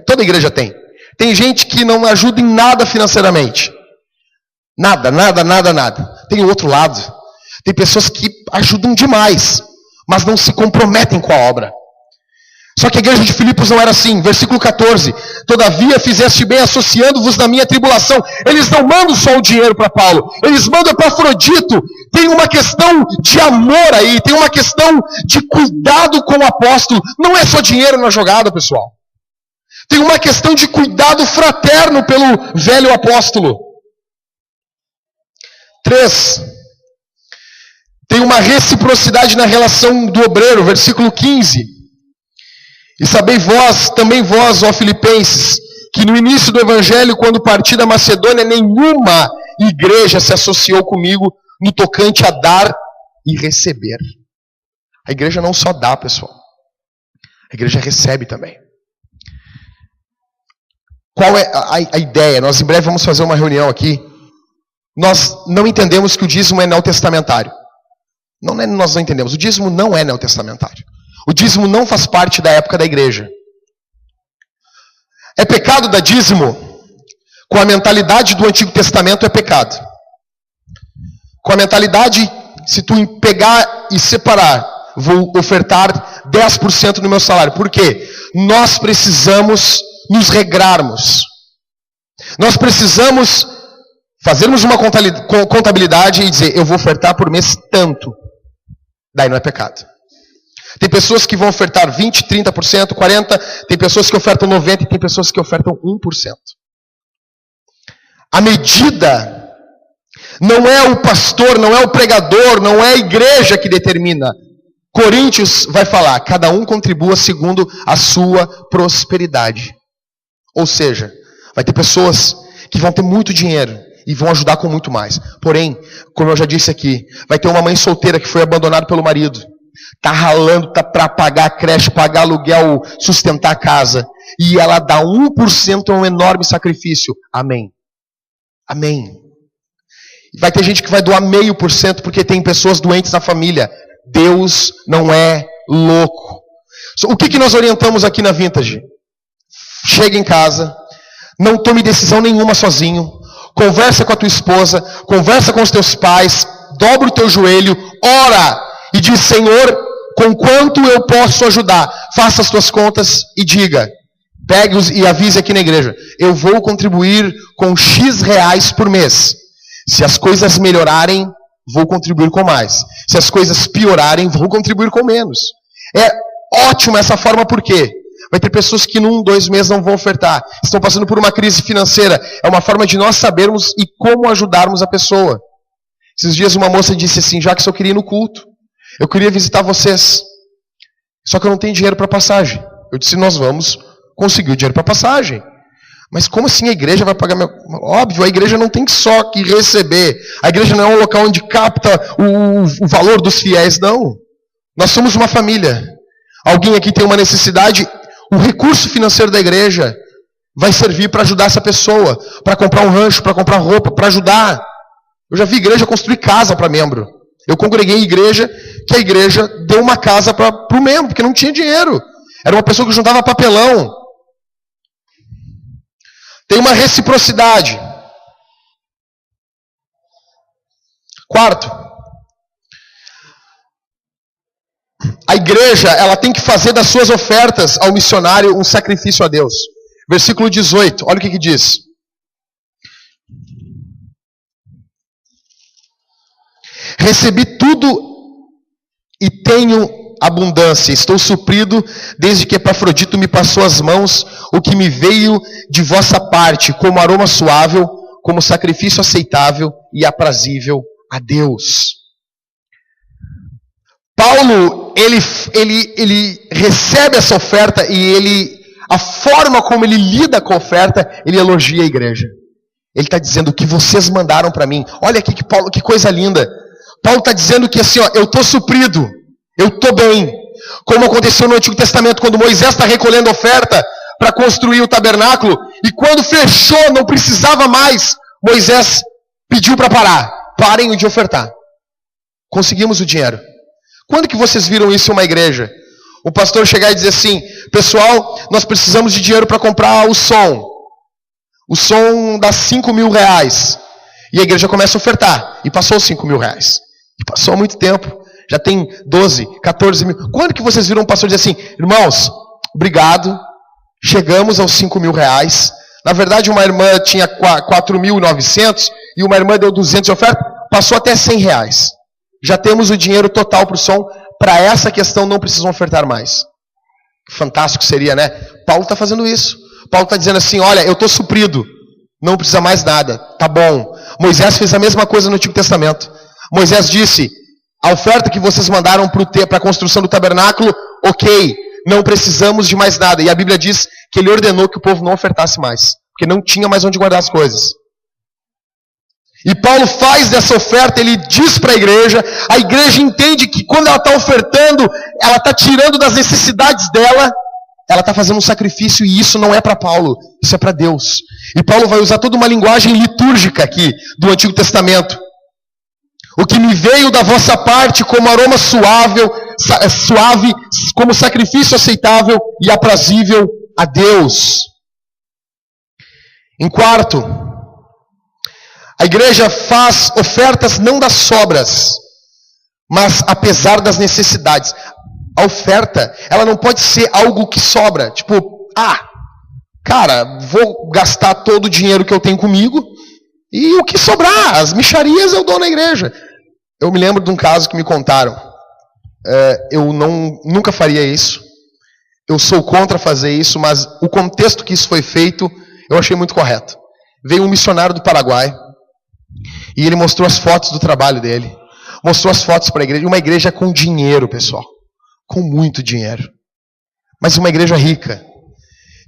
toda igreja tem. Tem gente que não ajuda em nada financeiramente. Nada. Tem o outro lado. Tem pessoas que ajudam demais, mas não se comprometem com a obra. Só que a igreja de Filipos não era assim. Versículo 14. Todavia fizeste bem associando-vos na minha tribulação. Eles não mandam só o dinheiro para Paulo. Eles mandam para Afrodito. Tem uma questão de amor aí. Tem uma questão de cuidado com o apóstolo. Não é só dinheiro na jogada, pessoal. Tem uma questão de cuidado fraterno pelo velho apóstolo. 3. Tem uma reciprocidade na relação do obreiro. Versículo 15. E sabei vós, também vós, ó Filipenses, que no início do Evangelho, quando parti da Macedônia, nenhuma igreja se associou comigo no tocante a dar e receber. A igreja não só dá, pessoal. A igreja recebe também. Qual é a ideia? Nós em breve vamos fazer uma reunião aqui. Nós não entendemos que o dízimo é neotestamentário. Nós não entendemos. O dízimo não é neotestamentário. O dízimo não faz parte da época da igreja. É pecado dar dízimo? Com a mentalidade do Antigo Testamento é pecado. Com a mentalidade, se tu pegar e separar, vou ofertar 10% do meu salário. Por quê? Nós precisamos nos regrarmos. Nós precisamos fazermos uma contabilidade e dizer, eu vou ofertar por mês tanto. Daí não é pecado. Tem pessoas que vão ofertar 20%, 30%, 40%, tem pessoas que ofertam 90% e tem pessoas que ofertam 1%. A medida não é o pastor, não é o pregador, não é a igreja que determina. Coríntios vai falar, cada um contribua segundo a sua prosperidade. Ou seja, vai ter pessoas que vão ter muito dinheiro e vão ajudar com muito mais. Porém, como eu já disse aqui, vai ter uma mãe solteira que foi abandonada pelo marido. Está ralando para pagar a creche, pagar aluguel, sustentar a casa. E ela dá 1% a um enorme sacrifício. Amém. Amém. Vai ter gente que vai doar 0,5% porque tem pessoas doentes na família. Deus não é louco. O que nós orientamos aqui na Vintage? Chega em casa, não tome decisão nenhuma sozinho. Conversa com a tua esposa, conversa com os teus pais, dobra o teu joelho, ora e diz, Senhor, com quanto eu posso ajudar? Faça as tuas contas e diga, pegue-os e avise aqui na igreja, eu vou contribuir com X reais por mês. Se as coisas melhorarem, vou contribuir com mais. Se as coisas piorarem, vou contribuir com menos. É ótimo essa forma, por quê? Vai ter pessoas que num, 2 meses não vão ofertar. Estão passando por uma crise financeira. É uma forma de nós sabermos e como ajudarmos a pessoa. Esses dias uma moça disse assim, já que eu queria ir no culto. Eu queria visitar vocês. Só que eu não tenho dinheiro para passagem. Eu disse, nós vamos conseguir o dinheiro para passagem. Mas como assim a igreja vai pagar meu... Óbvio, a igreja não tem só que receber. A igreja não é um local onde capta o valor dos fiéis, não. Nós somos uma família. Alguém aqui tem uma necessidade... O recurso financeiro da igreja vai servir para ajudar essa pessoa, para comprar um rancho, para comprar roupa, para ajudar. Eu já vi igreja construir casa para membro. Eu congreguei em igreja, que a igreja deu uma casa para o membro, porque não tinha dinheiro. Era uma pessoa que juntava papelão. Tem uma reciprocidade. Quarto, a igreja, ela tem que fazer das suas ofertas ao missionário um sacrifício a Deus. Versículo 18, olha o que diz. Recebi tudo e tenho abundância. Estou suprido desde que Epafrodito me passou as mãos o que me veio de vossa parte, como aroma suave, como sacrifício aceitável e aprazível a Deus. Paulo, ele recebe essa oferta e a forma como ele lida com a oferta, ele elogia a igreja. Ele está dizendo o que vocês mandaram para mim. Olha aqui que coisa linda. Paulo está dizendo que assim, ó, eu estou suprido, eu estou bem. Como aconteceu no Antigo Testamento, quando Moisés está recolhendo oferta para construir o tabernáculo, e quando fechou, não precisava mais, Moisés pediu para parar. Parem de ofertar. Conseguimos o dinheiro. Quando que vocês viram isso em uma igreja? O pastor chegar e dizer assim, pessoal, nós precisamos de dinheiro para comprar o som. O som dá 5 mil reais. E a igreja começa a ofertar. E passou 5 mil reais. E passou há muito tempo. Já tem 12, 14 mil. Quando que vocês viram um pastor dizer assim, irmãos, obrigado, chegamos aos 5 mil reais. Na verdade, uma irmã tinha 4.900 e uma irmã deu 200 de oferta, passou até 100 reais. Já temos o dinheiro total para o som. Para essa questão não precisam ofertar mais. Fantástico seria, né? Paulo está fazendo isso. Paulo está dizendo assim, olha, eu estou suprido. Não precisa mais nada. Tá bom. Moisés fez a mesma coisa no Antigo Testamento. Moisés disse, a oferta que vocês mandaram para a construção do tabernáculo, ok, não precisamos de mais nada. E a Bíblia diz que ele ordenou que o povo não ofertasse mais. Porque não tinha mais onde guardar as coisas. E Paulo faz dessa oferta, ele diz para a igreja entende que quando ela está ofertando, ela está tirando das necessidades dela ela está fazendo um sacrifício e isso não é para Paulo, isso é para Deus. E Paulo vai usar toda uma linguagem litúrgica aqui do Antigo Testamento. O que me veio da vossa parte como aroma suave, como sacrifício aceitável e aprazível a Deus. Em quarto, a igreja faz ofertas não das sobras, mas apesar das necessidades. A oferta, ela não pode ser algo que sobra. Tipo, cara, vou gastar todo o dinheiro que eu tenho comigo e o que sobrar, as mixarias eu dou na igreja. Eu me lembro de um caso que me contaram. Eu nunca faria isso. Eu sou contra fazer isso, mas o contexto que isso foi feito, eu achei muito correto. Veio um missionário do Paraguai e ele mostrou as fotos do trabalho dele. Mostrou as fotos para a igreja. Uma igreja com dinheiro, pessoal. Com muito dinheiro. Mas uma igreja rica.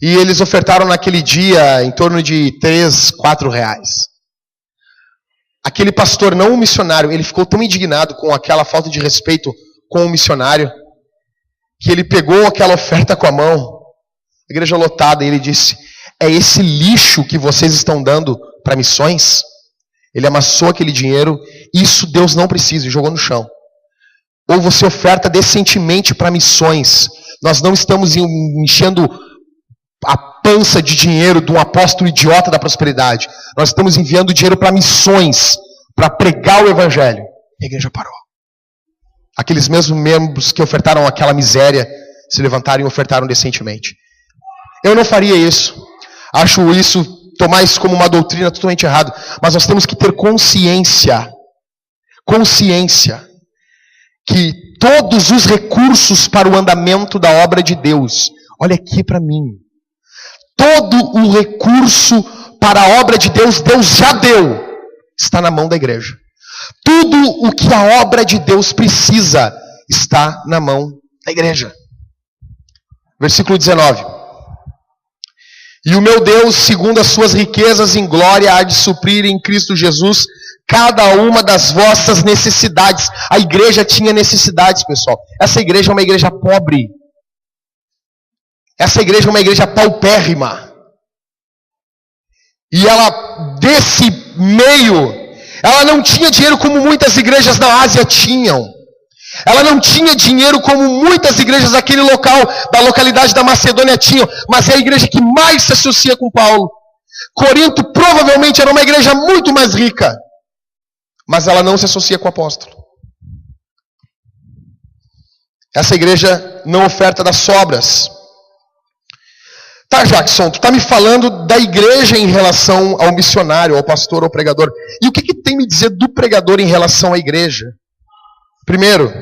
E eles ofertaram naquele dia em torno de 3, 4 reais. Aquele pastor, não o missionário, ele ficou tão indignado com aquela falta de respeito com o missionário, que ele pegou aquela oferta com a mão, a igreja lotada, e ele disse: é esse lixo que vocês estão dando para missões? Ele amassou aquele dinheiro, isso Deus não precisa, e jogou no chão. Ou você oferta decentemente para missões. Nós não estamos enchendo a pança de dinheiro de um apóstolo idiota da prosperidade. Nós estamos enviando dinheiro para missões, para pregar o evangelho. A igreja parou. Aqueles mesmos membros que ofertaram aquela miséria se levantaram e ofertaram decentemente. Eu não faria isso. Acho isso, tomar isso como uma doutrina totalmente errada. Mas nós temos que ter consciência que todos os recursos para o andamento da obra de Deus, olha aqui para mim, todo o recurso para a obra de Deus, Deus já deu, está na mão da igreja. Tudo o que a obra de Deus precisa está na mão da igreja. Versículo 19. E o meu Deus, segundo as suas riquezas em glória, há de suprir em Cristo Jesus cada uma das vossas necessidades. A igreja tinha necessidades, pessoal. Essa igreja é uma igreja pobre. Essa igreja é uma igreja paupérrima. E ela, desse meio, ela não tinha dinheiro como muitas igrejas na Ásia tinham. Ela não tinha dinheiro como muitas igrejas daquele local, da localidade da Macedônia tinham. Mas é a igreja que mais se associa com Paulo. Corinto provavelmente era uma igreja muito mais rica. Mas ela não se associa com o apóstolo. Essa igreja não oferta das sobras. Tá, Jackson, tu está me falando da igreja em relação ao missionário, ao pastor, ao pregador. E o que tem me dizer do pregador em relação à igreja? Primeiro,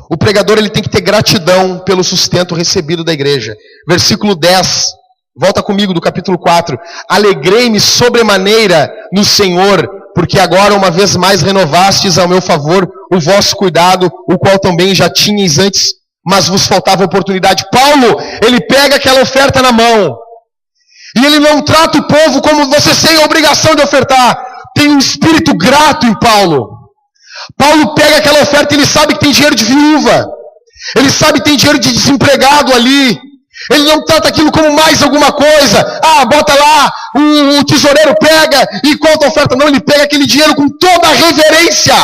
o pregador ele tem que ter gratidão pelo sustento recebido da igreja. Versículo 10, volta comigo do capítulo 4. Alegrei-me sobremaneira no Senhor, porque agora uma vez mais renovastes ao meu favor o vosso cuidado, o qual também já tinhais antes, mas vos faltava oportunidade. Paulo, ele pega aquela oferta na mão, e ele não trata o povo como vocês têm a obrigação de ofertar. Tem um espírito grato em Paulo. Paulo pega aquela oferta e ele sabe que tem dinheiro de viúva. Ele sabe que tem dinheiro de desempregado ali. Ele não trata aquilo como mais alguma coisa. Bota lá, o tesoureiro pega e conta a oferta. Não, ele pega aquele dinheiro com toda a reverência.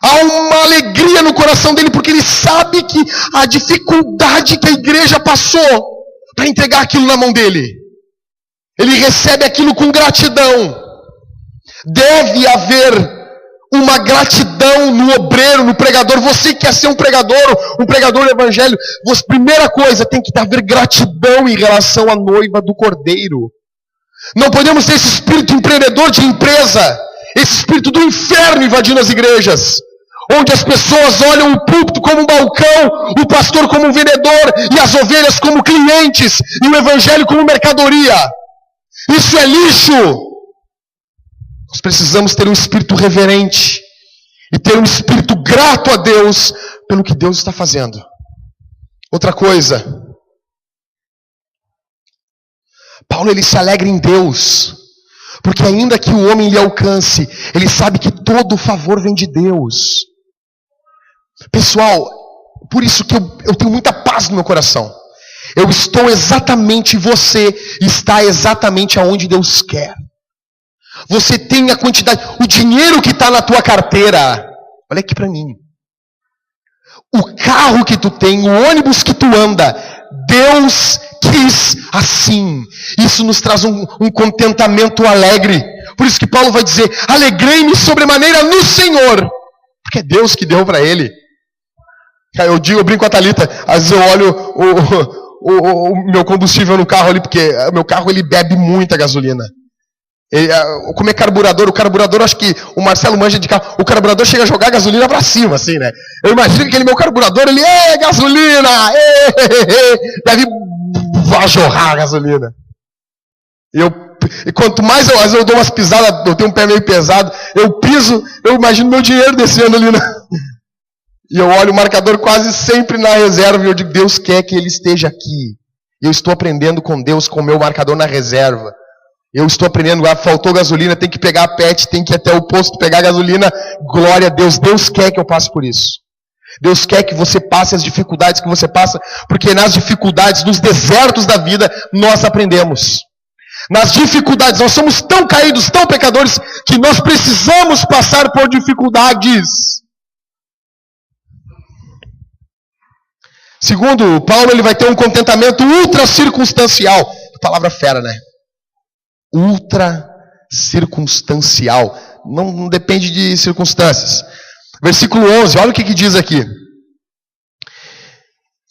Há uma alegria no coração dele, porque ele sabe que a dificuldade que a igreja passou para entregar aquilo na mão dele. Ele recebe aquilo com gratidão. Deve haver uma gratidão no obreiro, no pregador. Você que quer ser um pregador do evangelho, primeira coisa, tem que haver gratidão em relação à noiva do Cordeiro. Não podemos ter esse espírito empreendedor de empresa, esse espírito do inferno invadindo as igrejas, onde as pessoas olham o púlpito como um balcão, o pastor como um vendedor, e as ovelhas como clientes, e o evangelho como mercadoria. Isso é lixo. Nós precisamos ter um espírito reverente e ter um espírito grato a Deus pelo que Deus está fazendo. Outra coisa, Paulo ele se alegra em Deus, porque ainda que o homem lhe alcance, ele sabe que todo o favor vem de Deus. Pessoal, Por isso que eu tenho muita paz no meu coração. Eu estou exatamente, você está exatamente aonde Deus quer. Você tem a quantidade, o dinheiro que está na tua carteira. Olha aqui para mim. O carro que tu tem, o ônibus que tu anda, Deus quis assim. Isso nos traz um contentamento alegre. Por isso que Paulo vai dizer, alegrei-me sobremaneira no Senhor. Porque é Deus que deu para ele. Eu brinco com a Thalita, às vezes eu olho o meu combustível no carro ali, porque o meu carro ele bebe muita gasolina. Como é carburador, o carburador, acho que o Marcelo manja de carro, o carburador chega a jogar gasolina pra cima, assim, né? Eu imagino que aquele meu carburador, ele, gasolina, deve jorrar a gasolina. E quanto mais às vezes eu dou umas pisadas, eu tenho um pé meio pesado, eu piso, eu imagino meu dinheiro descendo ali, e eu olho o marcador quase sempre na reserva, e eu digo, Deus quer que ele esteja aqui. Eu estou aprendendo com Deus, com o meu marcador na reserva. Eu estou aprendendo, faltou gasolina, tem que pegar a PET, tem que ir até o posto pegar gasolina. Glória a Deus, Deus quer que eu passe por isso. Deus quer que você passe as dificuldades que você passa, porque nas dificuldades, nos desertos da vida, nós aprendemos. Nas dificuldades, nós somos tão caídos, tão pecadores, que nós precisamos passar por dificuldades. Segundo, Paulo ele vai ter um contentamento ultra circunstancial. Palavra fera, né? Ultra circunstancial. Não depende de circunstâncias. Versículo 11, olha o que diz aqui.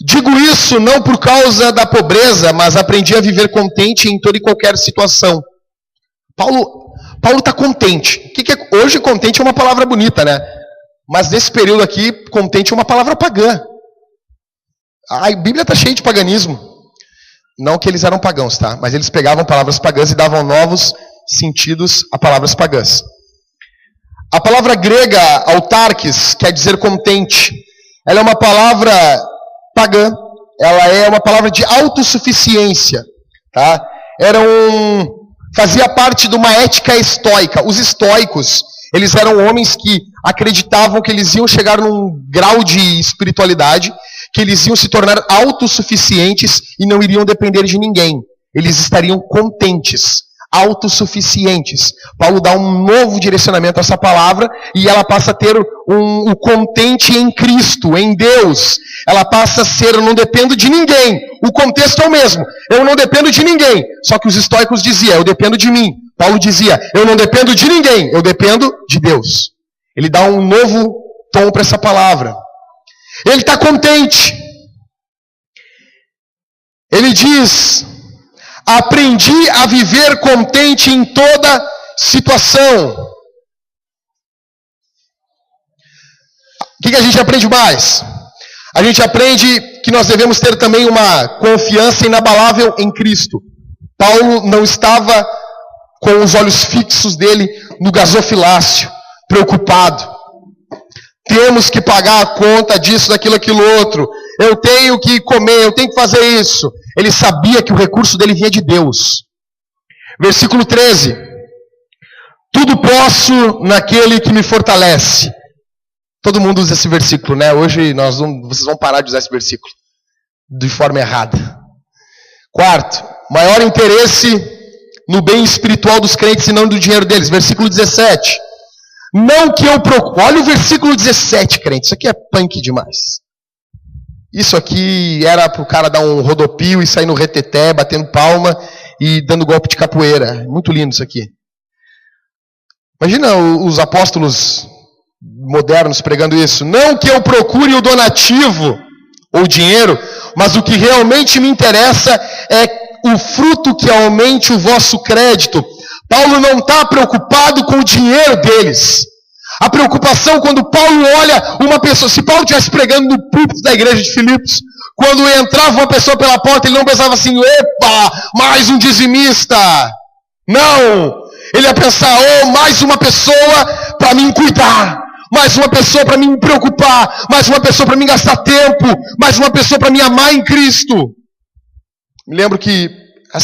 Digo isso não por causa da pobreza, mas aprendi a viver contente em toda e qualquer situação. Paulo está contente. Hoje contente é uma palavra bonita, né? Mas nesse período aqui, contente é uma palavra pagã. A Bíblia está cheia de paganismo. Não que eles eram pagãos, tá? Mas eles pegavam palavras pagãs e davam novos sentidos a palavras pagãs. A palavra grega, autarques, quer dizer contente. Ela é uma palavra pagã. Ela é uma palavra de autossuficiência. Tá? Fazia parte de uma ética estoica. Os estoicos, eles eram homens que acreditavam que eles iam chegar num grau de espiritualidade, que eles iam se tornar autossuficientes e não iriam depender de ninguém. Eles estariam contentes, autossuficientes. Paulo dá um novo direcionamento a essa palavra e ela passa a ter o contente em Cristo, em Deus. Ela passa a ser, eu não dependo de ninguém. O contexto é o mesmo. Eu não dependo de ninguém. Só que os estoicos diziam, eu dependo de mim. Paulo dizia, eu não dependo de ninguém, eu dependo de Deus. Ele dá um novo tom para essa palavra. Ele está contente. Ele diz, aprendi a viver contente em toda situação. O que a gente aprende mais? A gente aprende que nós devemos ter também uma confiança inabalável em Cristo. Paulo não estava com os olhos fixos dele no gasofilácio, preocupado. Temos que pagar a conta disso, daquilo, aquilo outro. Eu tenho que comer, eu tenho que fazer isso. Ele sabia que o recurso dele vinha de Deus. Versículo 13. Tudo posso naquele que me fortalece. Todo mundo usa esse versículo, né? Hoje vocês vão parar de usar esse versículo de forma errada. Quarto, maior interesse no bem espiritual dos crentes e não do dinheiro deles. Versículo 17. Não que eu procure. Olha o versículo 17, crente. Isso aqui é punk demais. Isso aqui era para o cara dar um rodopio e sair no reteté, batendo palma e dando golpe de capoeira. Muito lindo isso aqui. Imagina os apóstolos modernos pregando isso. Não que eu procure o donativo ou o dinheiro, mas o que realmente me interessa é o fruto que aumente o vosso crédito. Paulo não está preocupado com o dinheiro deles. A preocupação quando Paulo olha uma pessoa, se Paulo estivesse pregando no púlpito da igreja de Filipos, quando entrava uma pessoa pela porta, ele não pensava assim, epa, mais um dizimista. Não, ele ia pensar, mais uma pessoa para mim cuidar, mais uma pessoa para mim me preocupar, mais uma pessoa para mim gastar tempo, mais uma pessoa para me amar em Cristo. Me lembro que há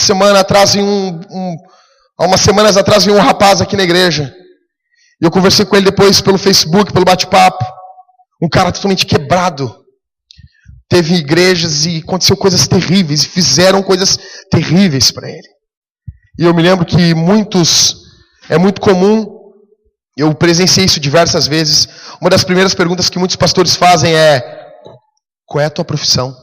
umas semanas atrás veio um rapaz aqui na igreja. E eu conversei com ele depois pelo Facebook, pelo bate-papo. Um cara totalmente quebrado. teve igrejas e aconteceu coisas terríveis, e fizeram coisas terríveis para ele. E eu me lembro que é muito comum, eu presenciei isso diversas vezes, uma das primeiras perguntas que muitos pastores fazem é: qual é a tua profissão?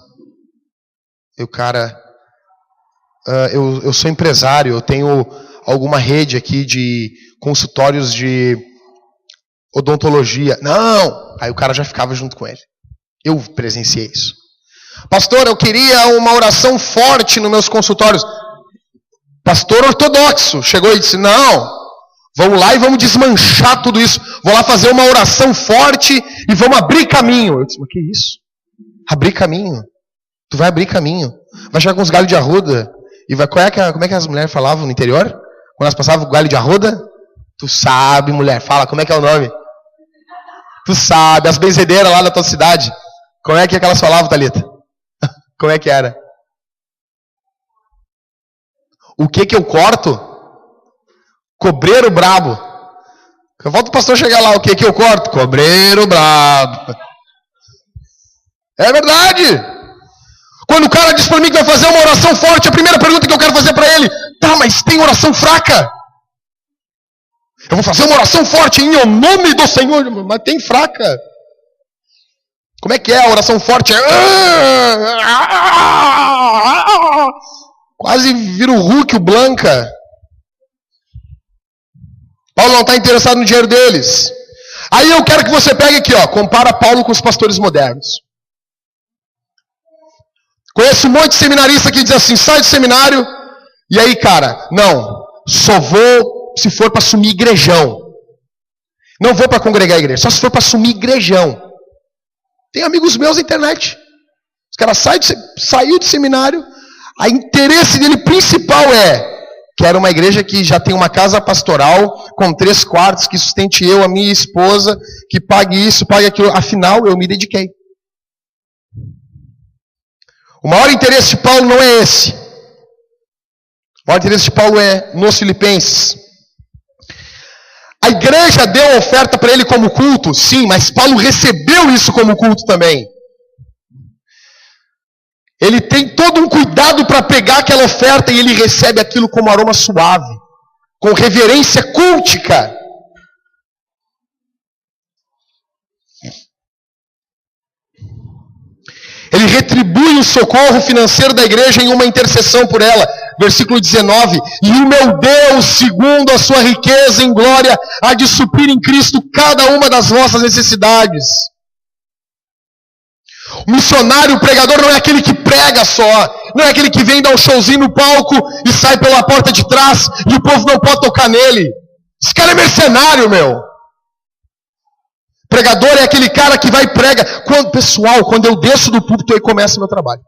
Eu sou empresário, eu tenho alguma rede aqui de consultórios de odontologia. Não! Aí o cara já ficava junto com ele. Eu presenciei isso. Pastor, eu queria uma oração forte nos meus consultórios. Pastor ortodoxo chegou e disse: não, vamos lá e vamos desmanchar tudo isso. Vou lá fazer uma oração forte e vamos abrir caminho. Eu disse: mas que isso? Abrir caminho? Tu vai abrir caminho. Vai chegar com uns galhos de arruda. E vai, como é que as mulheres falavam no interior? Quando elas passavam o galho de arruda? Tu sabe, mulher, fala, como é que é o nome? Tu sabe, as benzedeiras lá da tua cidade. Como é que elas falavam, Thalita? Como é que era? O que eu corto? Cobreiro brabo. Eu volto o pastor chegar lá, o que eu corto? Cobreiro brabo. É verdade. Quando o cara diz para mim que vai fazer uma oração forte, a primeira pergunta que eu quero fazer para ele: tá, mas tem oração fraca? Eu vou fazer uma oração forte em nome do Senhor, mas tem fraca. Como é que é a oração forte? Quase vira o Hulk, o Blanca. Paulo não está interessado no dinheiro deles. Aí eu quero que você pegue aqui, ó, compara Paulo com os pastores modernos. Conheço um monte de seminarista que diz assim: sai do seminário, e aí, cara, não, só vou se for para assumir igrejão. Não vou para congregar a igreja, só se for para assumir igrejão. Tem amigos meus na internet. Os caras saiu do seminário, o interesse dele principal é: quero uma igreja que já tem uma casa pastoral, com 3 quartos, que sustente eu, a minha esposa, que pague isso, pague aquilo. Afinal, eu me dediquei. O maior interesse de Paulo não é esse. O maior interesse de Paulo é nos Filipenses. A igreja deu a oferta para ele como culto, sim, mas Paulo recebeu isso como culto também. Ele tem todo um cuidado para pegar aquela oferta e ele recebe aquilo como aroma suave, com reverência cultica. Ele retribui o socorro financeiro da igreja em uma intercessão por ela. Versículo 19. E o meu Deus, segundo a sua riqueza em glória, há de suprir em Cristo cada uma das vossas necessidades. O missionário, o pregador, não é aquele que prega só. Não é aquele que vem dar um showzinho no palco e sai pela porta de trás e o povo não pode tocar nele. Esse cara é mercenário, meu. Pregador é aquele cara que vai e prega. Quando eu desço do púlpito, aí começa o meu trabalho.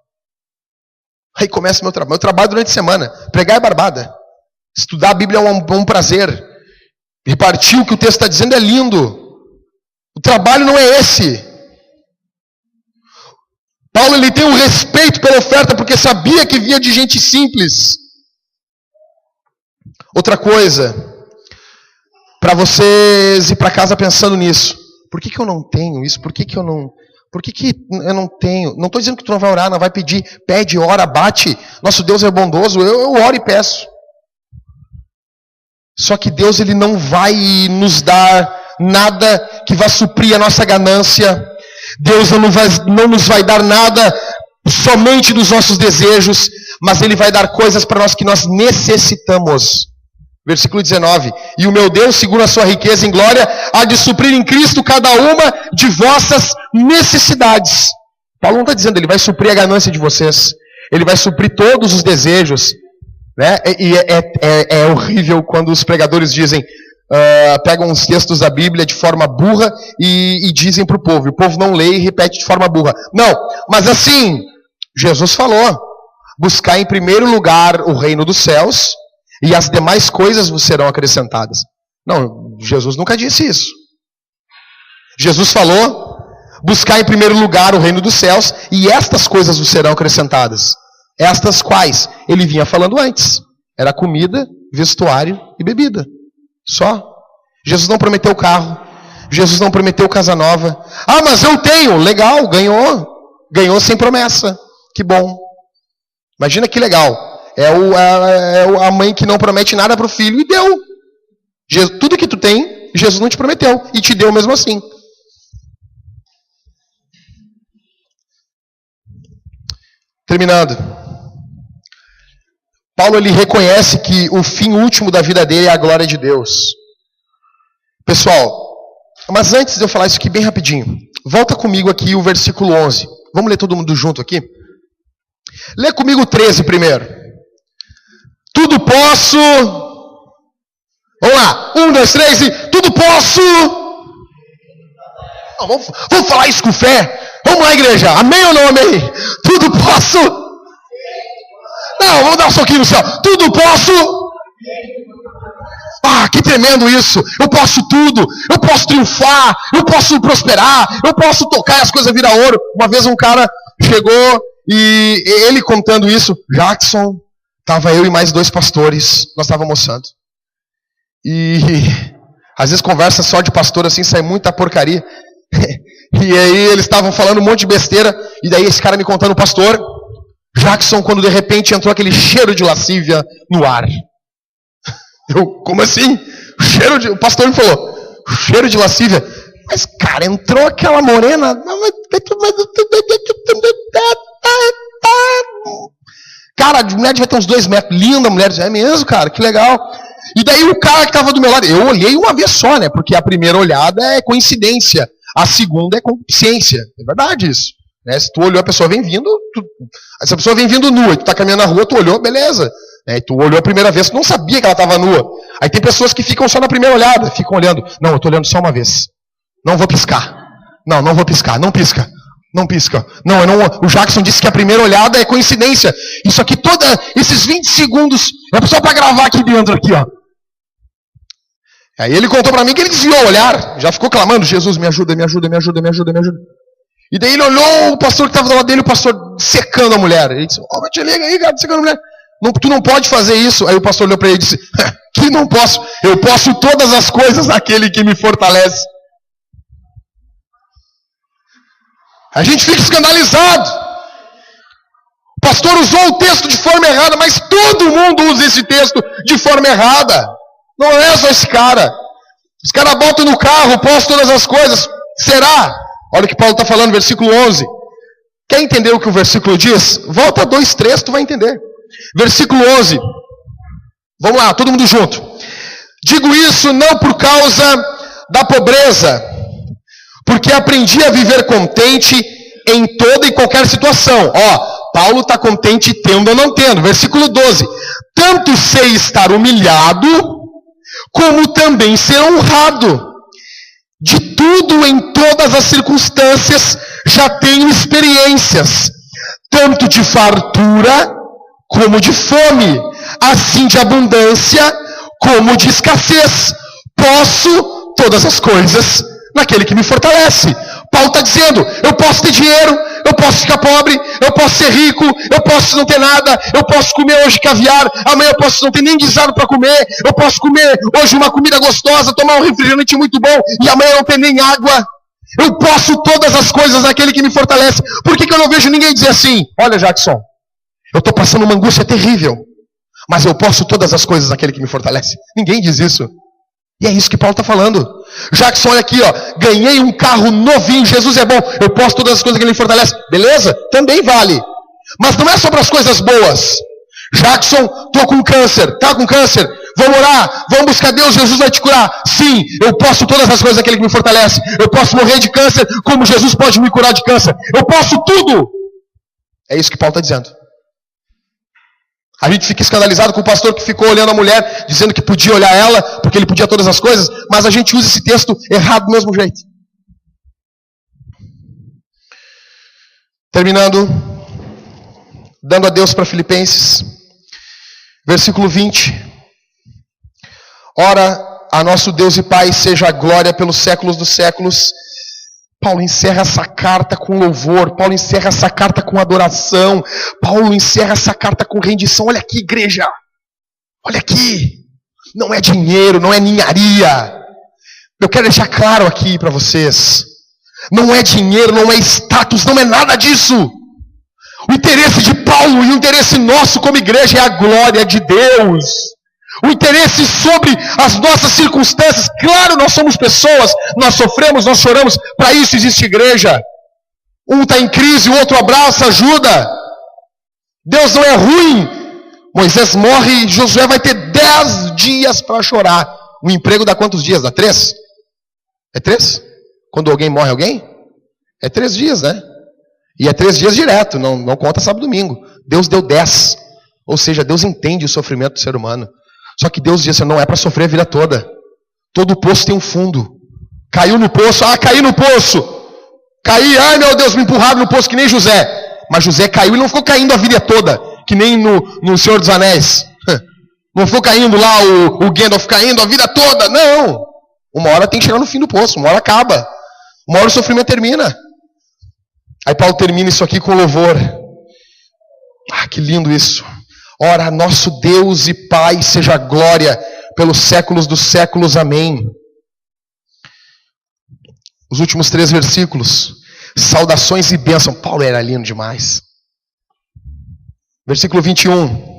Aí começa o meu trabalho. Meu trabalho durante a semana. Pregar é barbada. Estudar a Bíblia é um prazer. Repartir o que o texto está dizendo é lindo. O trabalho não é esse. Paulo, ele tem um respeito pela oferta porque sabia que vinha de gente simples. Outra coisa, para vocês ir para casa pensando nisso. Por que eu não tenho isso? Por que eu não tenho? Não estou dizendo que tu não vai orar, não vai pedir. Pede, ora, bate. Nosso Deus é bondoso. Eu oro e peço. Só que Deus, ele não vai nos dar nada que vá suprir a nossa ganância. Deus não nos vai dar nada somente dos nossos desejos, mas Ele vai dar coisas para nós que nós necessitamos. Versículo 19. E o meu Deus, segundo a sua riqueza em glória, há de suprir em Cristo cada uma de vossas necessidades. Paulo não está dizendo, ele vai suprir a ganância de vocês. Ele vai suprir todos os desejos. Né? E é horrível quando os pregadores dizem, pegam uns textos da Bíblia de forma burra e dizem para o povo. E o povo não lê e repete de forma burra. Não, mas assim, Jesus falou, buscar em primeiro lugar o reino dos céus, e as demais coisas vos serão acrescentadas. Não, Jesus nunca disse isso. Jesus falou, buscar em primeiro lugar o reino dos céus, e estas coisas vos serão acrescentadas. Estas quais? Ele vinha falando antes. Era comida, vestuário e bebida. Só. Jesus não prometeu carro. Jesus não prometeu casa nova. Ah, mas eu tenho. Legal, ganhou. Ganhou sem promessa. Que bom. Imagina que legal. É a mãe que não promete nada para o filho e deu. Tudo que tu tem, Jesus não te prometeu e te deu mesmo assim. Terminando. Paulo ele reconhece que o fim último da vida dele é a glória de Deus. Pessoal, mas antes de eu falar isso aqui bem rapidinho, volta comigo aqui o versículo 11. Vamos ler todo mundo junto aqui? Lê comigo o 13 primeiro. Tudo posso. Vamos lá. 1, 2, 3 e tudo posso. Não, vamos falar isso com fé. Vamos lá, igreja. Amém ou não amém? Tudo posso. Não, vamos dar um soquinho no céu. Tudo posso. Ah, que tremendo isso. Eu posso tudo. Eu posso triunfar. Eu posso prosperar. Eu posso tocar e as coisas viram ouro. Uma vez um cara chegou e ele contando isso. Jackson, estava eu e mais 2 pastores. Nós estávamos almoçando. E às vezes conversa só de pastor assim, sai muita porcaria. E aí eles estavam falando um monte de besteira. E daí esse cara me contando, pastor Jackson, quando de repente entrou aquele cheiro de lascívia no ar. Eu, como assim? O pastor me falou, cheiro de lascívia. Mas, cara, entrou aquela morena. Cara, a mulher devia ter uns 2 metros. Linda mulher. É mesmo, cara, que legal. E daí o cara que estava do meu lado, eu olhei uma vez só, né? Porque a primeira olhada é coincidência. A segunda é concupiscência. É verdade isso. Né? Se tu olhou, a pessoa vem vindo. Se a pessoa vem vindo nua e tu tá caminhando na rua, tu olhou, beleza. Né? Tu olhou a primeira vez, tu não sabia que ela estava nua. Aí tem pessoas que ficam só na primeira olhada, ficam olhando. Não, eu tô olhando só uma vez. Não vou piscar. Não vou piscar. Não pisca. Não pisca. Não, o Jackson disse que a primeira olhada é coincidência. Isso aqui, esses 20 segundos, é só para gravar aqui dentro, aqui, ó. Aí ele contou para mim que ele desviou o olhar. Já ficou clamando, Jesus, me ajuda, me ajuda, me ajuda, me ajuda, me ajuda. E daí ele olhou o pastor que estava do lado dele, o pastor secando a mulher. Ele disse, mas te liga aí, cara, secando a mulher. Não, tu não pode fazer isso. Aí o pastor olhou para ele e disse, que não posso. Eu posso todas as coisas naquele que me fortalece. A gente fica escandalizado. O pastor usou o texto de forma errada, mas todo mundo usa esse texto de forma errada. Não é só esse cara. Os caras botam no carro, posso todas as coisas. Será? Olha o que Paulo está falando, versículo 11. Quer entender o que o versículo diz? Volta 2, 3, tu vai entender. Versículo 11. Vamos lá, todo mundo junto. Digo isso não por causa da pobreza, porque aprendi a viver contente em toda e qualquer situação. Ó, Paulo está contente tendo ou não tendo. Versículo 12. Tanto sei estar humilhado, como também ser honrado. De tudo em todas as circunstâncias já tenho experiências, tanto de fartura como de fome, assim de abundância como de escassez. Posso todas as coisas naquele que me fortalece. Paulo está dizendo, eu posso ter dinheiro, eu posso ficar pobre, eu posso ser rico, eu posso não ter nada, eu posso comer hoje caviar, amanhã eu posso não ter nem guisado para comer, eu posso comer hoje uma comida gostosa, tomar um refrigerante muito bom e amanhã não ter nem água. Eu posso todas as coisas naquele que me fortalece. Por que eu não vejo ninguém dizer assim, olha Jackson, eu estou passando uma angústia terrível, mas eu posso todas as coisas naquele que me fortalece? Ninguém diz isso. E é isso que Paulo está falando. Jackson, olha aqui, ó, ganhei um carro novinho, Jesus é bom, eu posso todas as coisas que ele me fortalece. Beleza? Também vale. Mas não é só para as coisas boas. Jackson, estou com câncer, tá com câncer, vamos orar, vamos buscar Deus, Jesus vai te curar. Sim, eu posso todas as coisas daquele que me fortalece. Eu posso morrer de câncer, como Jesus pode me curar de câncer. Eu posso tudo. É isso que Paulo está dizendo. A gente fica escandalizado com o pastor que ficou olhando a mulher, dizendo que podia olhar ela, porque ele podia todas as coisas, mas a gente usa esse texto errado do mesmo jeito. Terminando, dando adeus para Filipenses, versículo 20. Ora, a nosso Deus e Pai seja a glória pelos séculos dos séculos. Paulo encerra essa carta com louvor, Paulo encerra essa carta com adoração, Paulo encerra essa carta com rendição. Olha aqui, igreja, olha aqui, não é dinheiro, não é ninharia. Eu quero deixar claro aqui para vocês, Não é dinheiro, não é status, não é nada disso. O interesse de Paulo e o interesse nosso como igreja é a glória de Deus. O interesse sobre as nossas circunstâncias. Claro, nós somos pessoas, nós sofremos, nós choramos. Para isso existe igreja. Um está em crise, o outro abraça, ajuda. Deus não é ruim. Moisés morre e Josué vai ter 10 dias para chorar. O emprego dá quantos dias? Dá 3? É 3? Quando alguém morre alguém? É 3 dias, né? E é 3 dias direto, não conta sábado e domingo. Deus deu 10. Ou seja, Deus entende o sofrimento do ser humano. Só que Deus diz, não é para sofrer a vida toda. Todo poço tem um fundo. Caiu no poço, caí no poço. Caí, ai meu Deus, me empurraram no poço que nem José. Mas José caiu e não ficou caindo a vida toda, que nem no Senhor dos Anéis. Não ficou caindo lá o Gandalf caindo a vida toda. Não. Uma hora tem que chegar no fim do poço, uma hora acaba. Uma hora o sofrimento termina. Aí Paulo termina isso aqui com louvor. Que lindo isso. Ora, nosso Deus e Pai seja glória pelos séculos dos séculos. Amém. Os últimos 3 versículos. Saudações e bênção. Paulo era lindo demais. Versículo 21.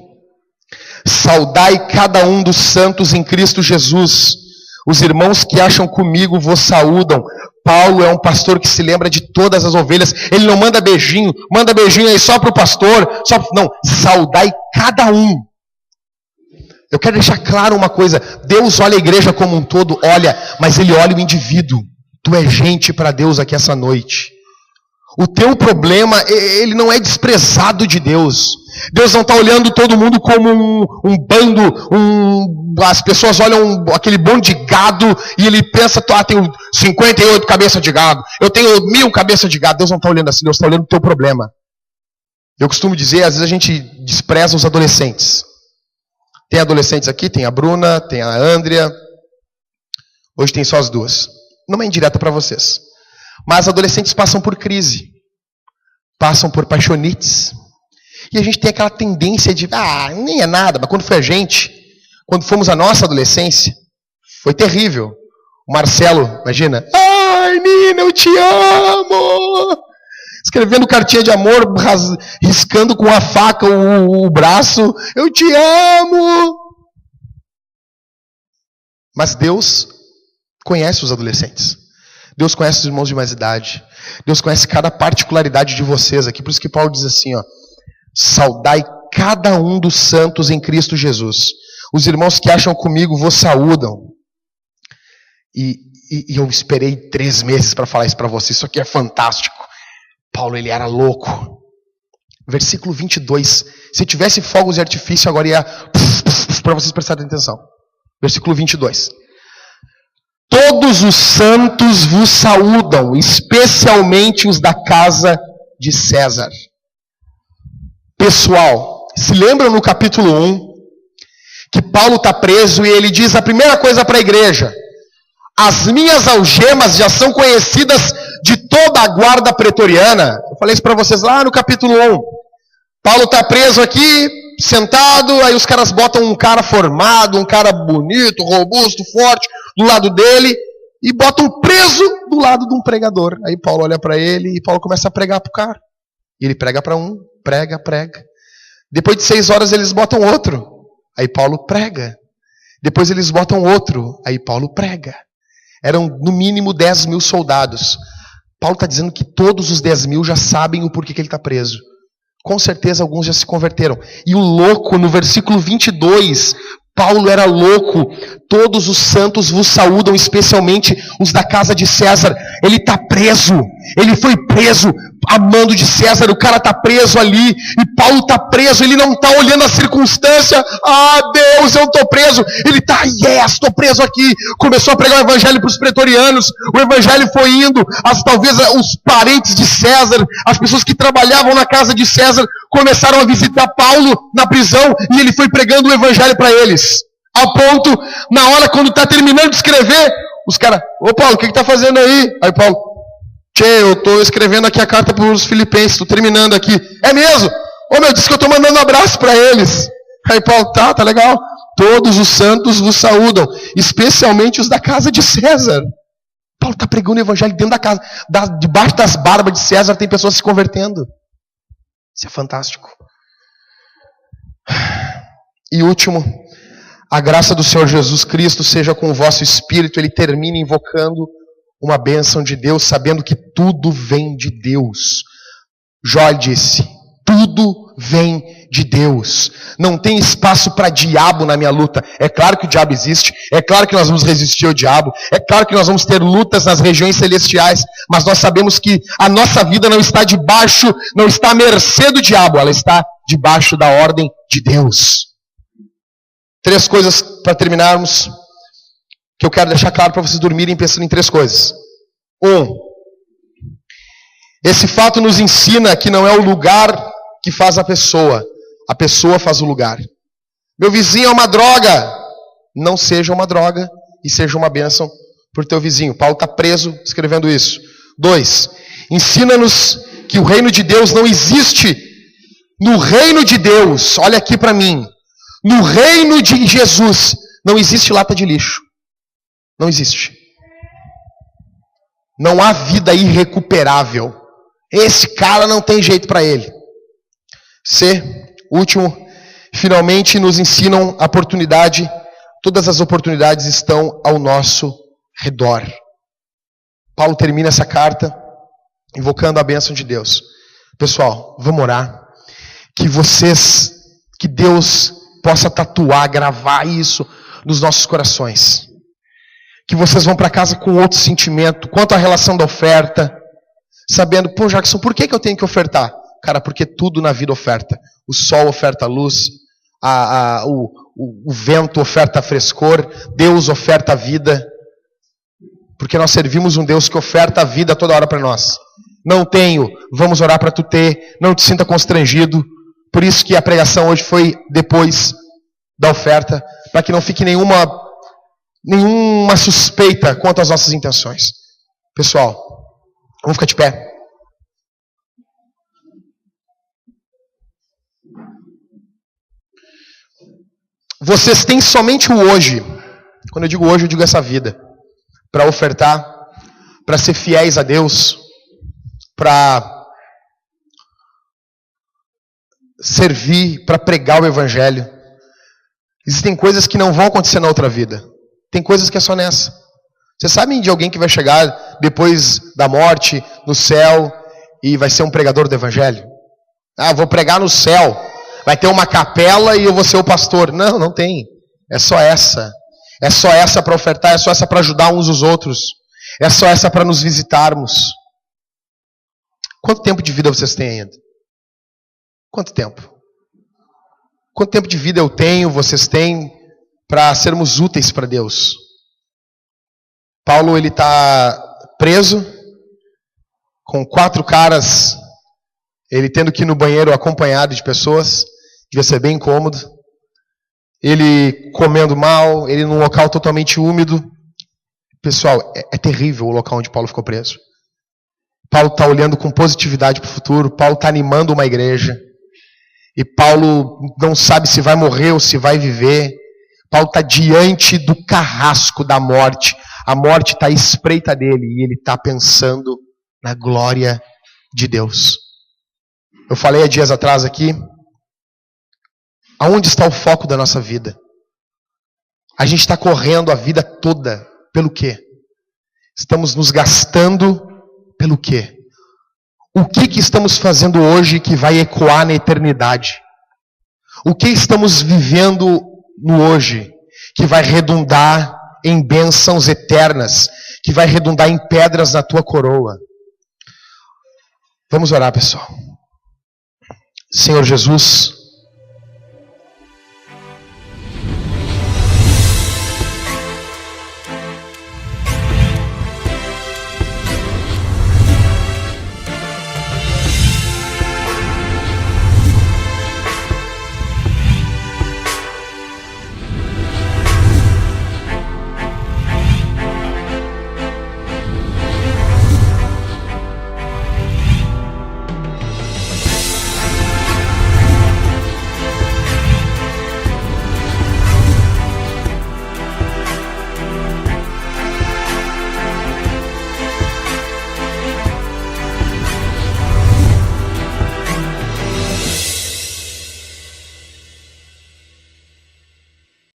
Saudai cada um dos santos em Cristo Jesus. Os irmãos que acham comigo vos saúdam. Paulo é um pastor que se lembra de todas as ovelhas. Ele não manda beijinho aí só para o pastor. Não, saudai cada um. Eu quero deixar claro uma coisa. Deus olha a igreja como um todo, olha, mas Ele olha o indivíduo. Tu é gente para Deus aqui essa noite. O teu problema, ele não é desprezado de Deus. Deus não está olhando todo mundo como um bando, as pessoas olham aquele bando de gado e ele pensa, tenho 58 cabeças de gado, eu tenho 1000 cabeças de gado. Deus não está olhando assim, Deus está olhando o teu problema. Eu costumo dizer, às vezes a gente despreza os adolescentes. Tem adolescentes aqui, tem a Bruna, tem a Andrea, hoje tem só as 2. Não é indireta para vocês. Mas adolescentes passam por crise, passam por paixonites. E a gente tem aquela tendência de, nem é nada. Mas quando foi a gente, quando fomos a nossa adolescência, foi terrível. O Marcelo, imagina, ai Nina, eu te amo. Escrevendo cartinha de amor, riscando com a faca o braço, eu te amo. Mas Deus conhece os adolescentes. Deus conhece os irmãos de mais idade. Deus conhece cada particularidade de vocês aqui. Por isso que Paulo diz assim, saudai cada um dos santos em Cristo Jesus. Os irmãos que acham comigo vos saúdam. E eu esperei 3 meses para falar isso para vocês. Isso aqui é fantástico. Paulo, ele era louco. Versículo 22. Se tivesse fogos de artifício, agora ia para vocês prestarem atenção. Versículo 22. Todos os santos vos saúdam, especialmente os da casa de César. Pessoal, se lembram no capítulo 1, que Paulo está preso e ele diz a primeira coisa para a igreja: as minhas algemas já são conhecidas de toda a guarda pretoriana. Eu falei isso para vocês lá no capítulo 1. Paulo está preso aqui, sentado, aí os caras botam um cara formado, um cara bonito, robusto, forte, do lado dele, e botam preso do lado de um pregador. Aí Paulo olha para ele e Paulo começa a pregar para o cara. E ele prega para um, prega. Depois de 6 horas eles botam outro. Aí Paulo prega. Depois eles botam outro. Aí Paulo prega. Eram no mínimo 10.000 soldados. Paulo está dizendo que todos os 10.000 já sabem o porquê que ele está preso. Com certeza alguns já se converteram. E o louco, no versículo 22, Paulo era louco. Todos os santos vos saúdam, especialmente os da casa de César. Ele está preso. Ele foi preso a mando de César. O cara está preso ali. E Paulo está preso. Ele não está olhando a circunstância. Deus, eu estou preso. Ele está, estou preso aqui. Começou a pregar o evangelho para os pretorianos. O evangelho foi indo. Talvez os parentes de César, as pessoas que trabalhavam na casa de César, começaram a visitar Paulo na prisão. E ele foi pregando o evangelho para eles. Ao ponto, na hora quando está terminando de escrever, os caras, Paulo, o que está fazendo aí? Aí Paulo, eu estou escrevendo aqui a carta para os filipenses, estou terminando aqui. É mesmo? Disse que eu estou mandando um abraço para eles. Aí Paulo, tá legal. Todos os santos vos saúdam, especialmente os da casa de César. Paulo está pregando o evangelho dentro da casa, debaixo das barbas de César tem pessoas se convertendo. Isso é fantástico. E último, a graça do Senhor Jesus Cristo seja com o vosso espírito. Ele termina invocando uma bênção de Deus, sabendo que tudo vem de Deus. Jó disse, tudo vem de Deus. Não tem espaço para diabo na minha luta. É claro que o diabo existe, é claro que nós vamos resistir ao diabo, é claro que nós vamos ter lutas nas regiões celestiais, mas nós sabemos que a nossa vida não está debaixo, não está à mercê do diabo, ela está debaixo da ordem de Deus. 3 coisas para terminarmos, que eu quero deixar claro para vocês dormirem pensando em 3 coisas. 1. Esse fato nos ensina que não é o lugar que faz a pessoa faz o lugar. Meu vizinho é uma droga, não seja uma droga e seja uma bênção para o teu vizinho. Paulo está preso escrevendo isso. 2. Ensina-nos que o reino de Deus não existe. No reino de Deus, olha aqui para mim, no reino de Jesus não existe lata de lixo. Não existe. Não há vida irrecuperável. Esse cara não tem jeito para ele. C, último, finalmente nos ensinam a oportunidade. Todas as oportunidades estão ao nosso redor. Paulo termina essa carta invocando a bênção de Deus. Pessoal, vamos orar. Que Deus possa tatuar, gravar isso nos nossos corações. Que vocês vão para casa com outro sentimento, quanto à relação da oferta, sabendo, pô, Jackson, por que eu tenho que ofertar? Cara, porque tudo na vida oferta. O sol oferta a luz, o vento oferta frescor, Deus oferta a vida. Porque nós servimos um Deus que oferta a vida toda hora para nós. Não tenho, vamos orar para tu ter, não te sinta constrangido. Por isso que a pregação hoje foi depois da oferta, para que não fique nenhuma suspeita quanto às nossas intenções. Pessoal, vamos ficar de pé. Vocês têm somente o hoje. Quando eu digo hoje, eu digo essa vida. Para ofertar, para ser fiéis a Deus, para servir, para pregar o evangelho. Existem coisas que não vão acontecer na outra vida. Tem coisas que é só nessa. Vocês sabem de alguém que vai chegar depois da morte, no céu, e vai ser um pregador do evangelho? Ah, vou pregar no céu. Vai ter uma capela e eu vou ser o pastor. Não, não tem. É só essa. É só essa para ofertar, é só essa para ajudar uns os outros. É só essa para nos visitarmos. Quanto tempo de vida vocês têm ainda? Quanto tempo? Quanto tempo de vida eu tenho, vocês têm, para sermos úteis para Deus? Paulo, ele está preso, com 4 caras, ele tendo que ir no banheiro acompanhado de pessoas, devia ser bem incômodo. Ele comendo mal, ele num local totalmente úmido. Pessoal, é terrível o local onde Paulo ficou preso. Paulo está olhando com positividade para o futuro, Paulo está animando uma igreja. E Paulo não sabe se vai morrer ou se vai viver. Paulo está diante do carrasco da morte. A morte está à espreita dele e ele está pensando na glória de Deus. Eu falei há dias atrás aqui, aonde está o foco da nossa vida? A gente está correndo a vida toda pelo quê? Estamos nos gastando pelo quê? O que estamos fazendo hoje que vai ecoar na eternidade? O que estamos vivendo no hoje que vai redundar em bênçãos eternas, que vai redundar em pedras na tua coroa? Vamos orar, pessoal. Senhor Jesus,